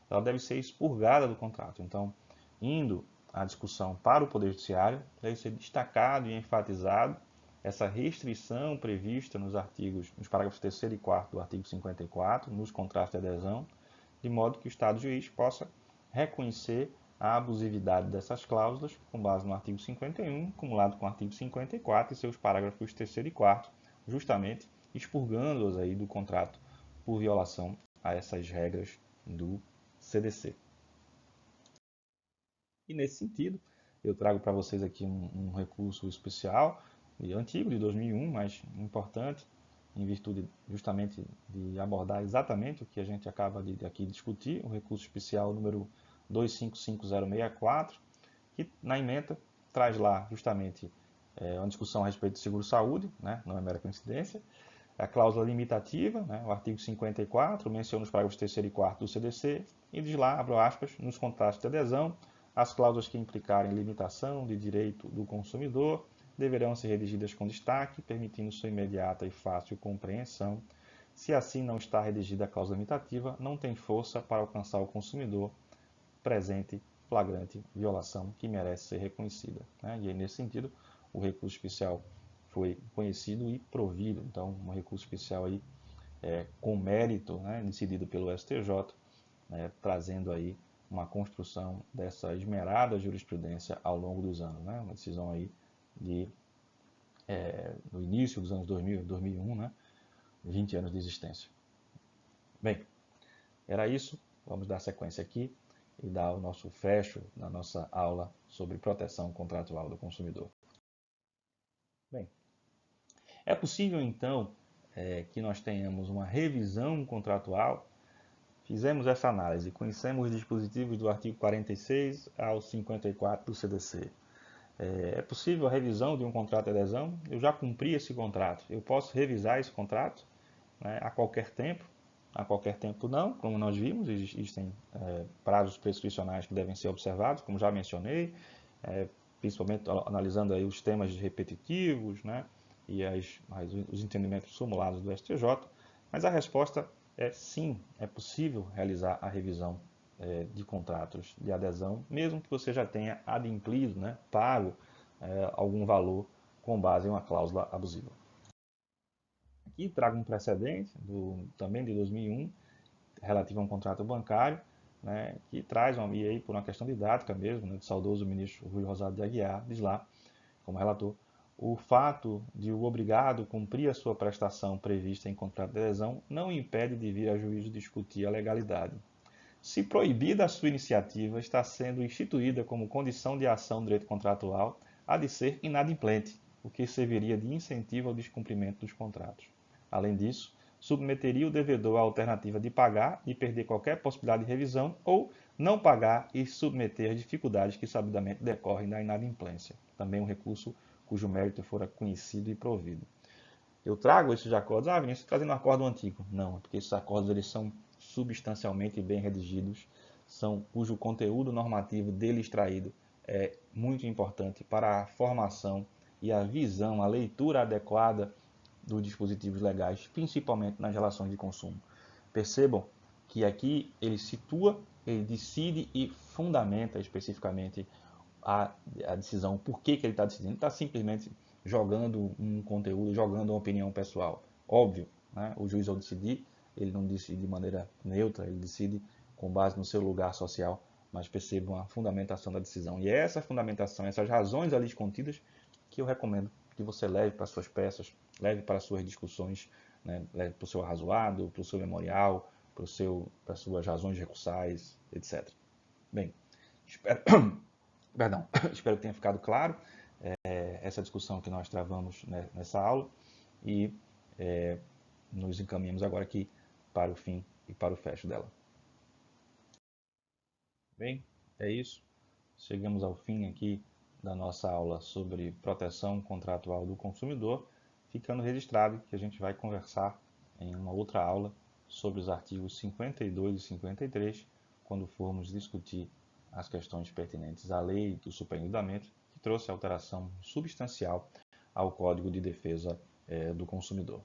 ela deve ser expurgada do contrato. Então, indo a discussão para o Poder Judiciário, deve ser destacado e enfatizado essa restrição prevista nos parágrafos 3º e 4º do artigo 54, nos contratos de adesão, de modo que o Estado juiz possa reconhecer a abusividade dessas cláusulas com base no artigo 51, acumulado com o artigo 54 e seus parágrafos 3º e 4º, justamente expurgando-os aí do contrato por violação a essas regras do CDC. E nesse sentido, eu trago para vocês aqui um recurso especial, antigo, de 2001, mas importante, em virtude justamente de abordar exatamente o que a gente acaba de aqui discutir, o recurso especial número 255064, que na ementa traz lá justamente uma discussão a respeito do seguro-saúde, né, não é mera coincidência, a cláusula limitativa, né, o artigo 54, menciona os parágrafos 3º e 4º do CDC, e diz lá, abro aspas, nos contratos de adesão, as cláusulas que implicarem limitação de direito do consumidor deverão ser redigidas com destaque, permitindo sua imediata e fácil compreensão. Se assim não está redigida a cláusula limitativa, não tem força para alcançar o consumidor presente flagrante violação que merece ser reconhecida. Né? E aí, nesse sentido, o recurso especial foi conhecido e provido. Então, um recurso especial aí com mérito, né, decidido pelo STJ, né, trazendo aí uma construção dessa esmerada jurisprudência ao longo dos anos. Né? Uma decisão aí no início dos anos 2000, 2001, né? 20 anos de existência. Bem, era isso. vamos dar sequência aqui e dar o nosso fecho na nossa aula sobre proteção contratual do consumidor. Bem, é possível então que nós tenhamos uma revisão contratual. Fizemos essa análise, conhecemos os dispositivos do artigo 46 ao 54 do CDC. É possível a revisão de um contrato de adesão? Eu já cumpri esse contrato, eu posso revisar esse contrato, né, a qualquer tempo? A qualquer tempo não, como nós vimos, existem prazos prescricionais que devem ser observados, como já mencionei, principalmente analisando aí os temas repetitivos, né, e os entendimentos simulados do STJ, mas a resposta é sim, é possível realizar a revisão de contratos de adesão, mesmo que você já tenha adimplido, né, pago algum valor com base em uma cláusula abusiva. Aqui trago um precedente, também de 2001, relativo a um contrato bancário, né, que traz, e aí por uma questão didática mesmo, né, do saudoso ministro Rui Rosado de Aguiar, diz lá, como relator, o fato de o obrigado cumprir a sua prestação prevista em contrato de adesão não impede de vir a juízo discutir a legalidade. Se proibida a sua iniciativa, está sendo instituída como condição de ação do direito contratual, há de ser inadimplente, o que serviria de incentivo ao descumprimento dos contratos. Além disso, submeteria o devedor à alternativa de pagar e perder qualquer possibilidade de revisão ou não pagar e submeter as dificuldades que sabidamente decorrem da inadimplência. Também um recurso cujo mérito fora conhecido e provido. Eu trago esses acordos, Vinícius, trazendo um acordo antigo. Não, porque esses acordos eles são substancialmente bem redigidos, cujo conteúdo normativo dele extraído é muito importante para a formação e a visão, a leitura adequada dos dispositivos legais, principalmente nas relações de consumo. Percebam que aqui ele situa, ele decide e fundamenta especificamente a decisão, por que ele está decidindo. Ele está simplesmente jogando um conteúdo, jogando uma opinião pessoal. Óbvio, né? O juiz ao decidir, ele não decide de maneira neutra, ele decide com base no seu lugar social, mas percebam a fundamentação da decisão. E é essa fundamentação, essas razões ali contidas, que eu recomendo que você leve para suas peças, leve para suas discussões, né? Leve para o seu arrazoado, para o seu memorial, para as suas razões recursais, etc. Bem, espero que tenha ficado claro essa discussão que nós travamos nessa aula e nos encaminhamos agora aqui para o fim e para o fecho dela. Bem, é isso. Chegamos ao fim aqui da nossa aula sobre proteção contratual do consumidor, ficando registrado que a gente vai conversar em uma outra aula sobre os artigos 52 e 53, quando formos discutir as questões pertinentes à lei do superendividamento, que trouxe alteração substancial ao Código de Defesa do Consumidor.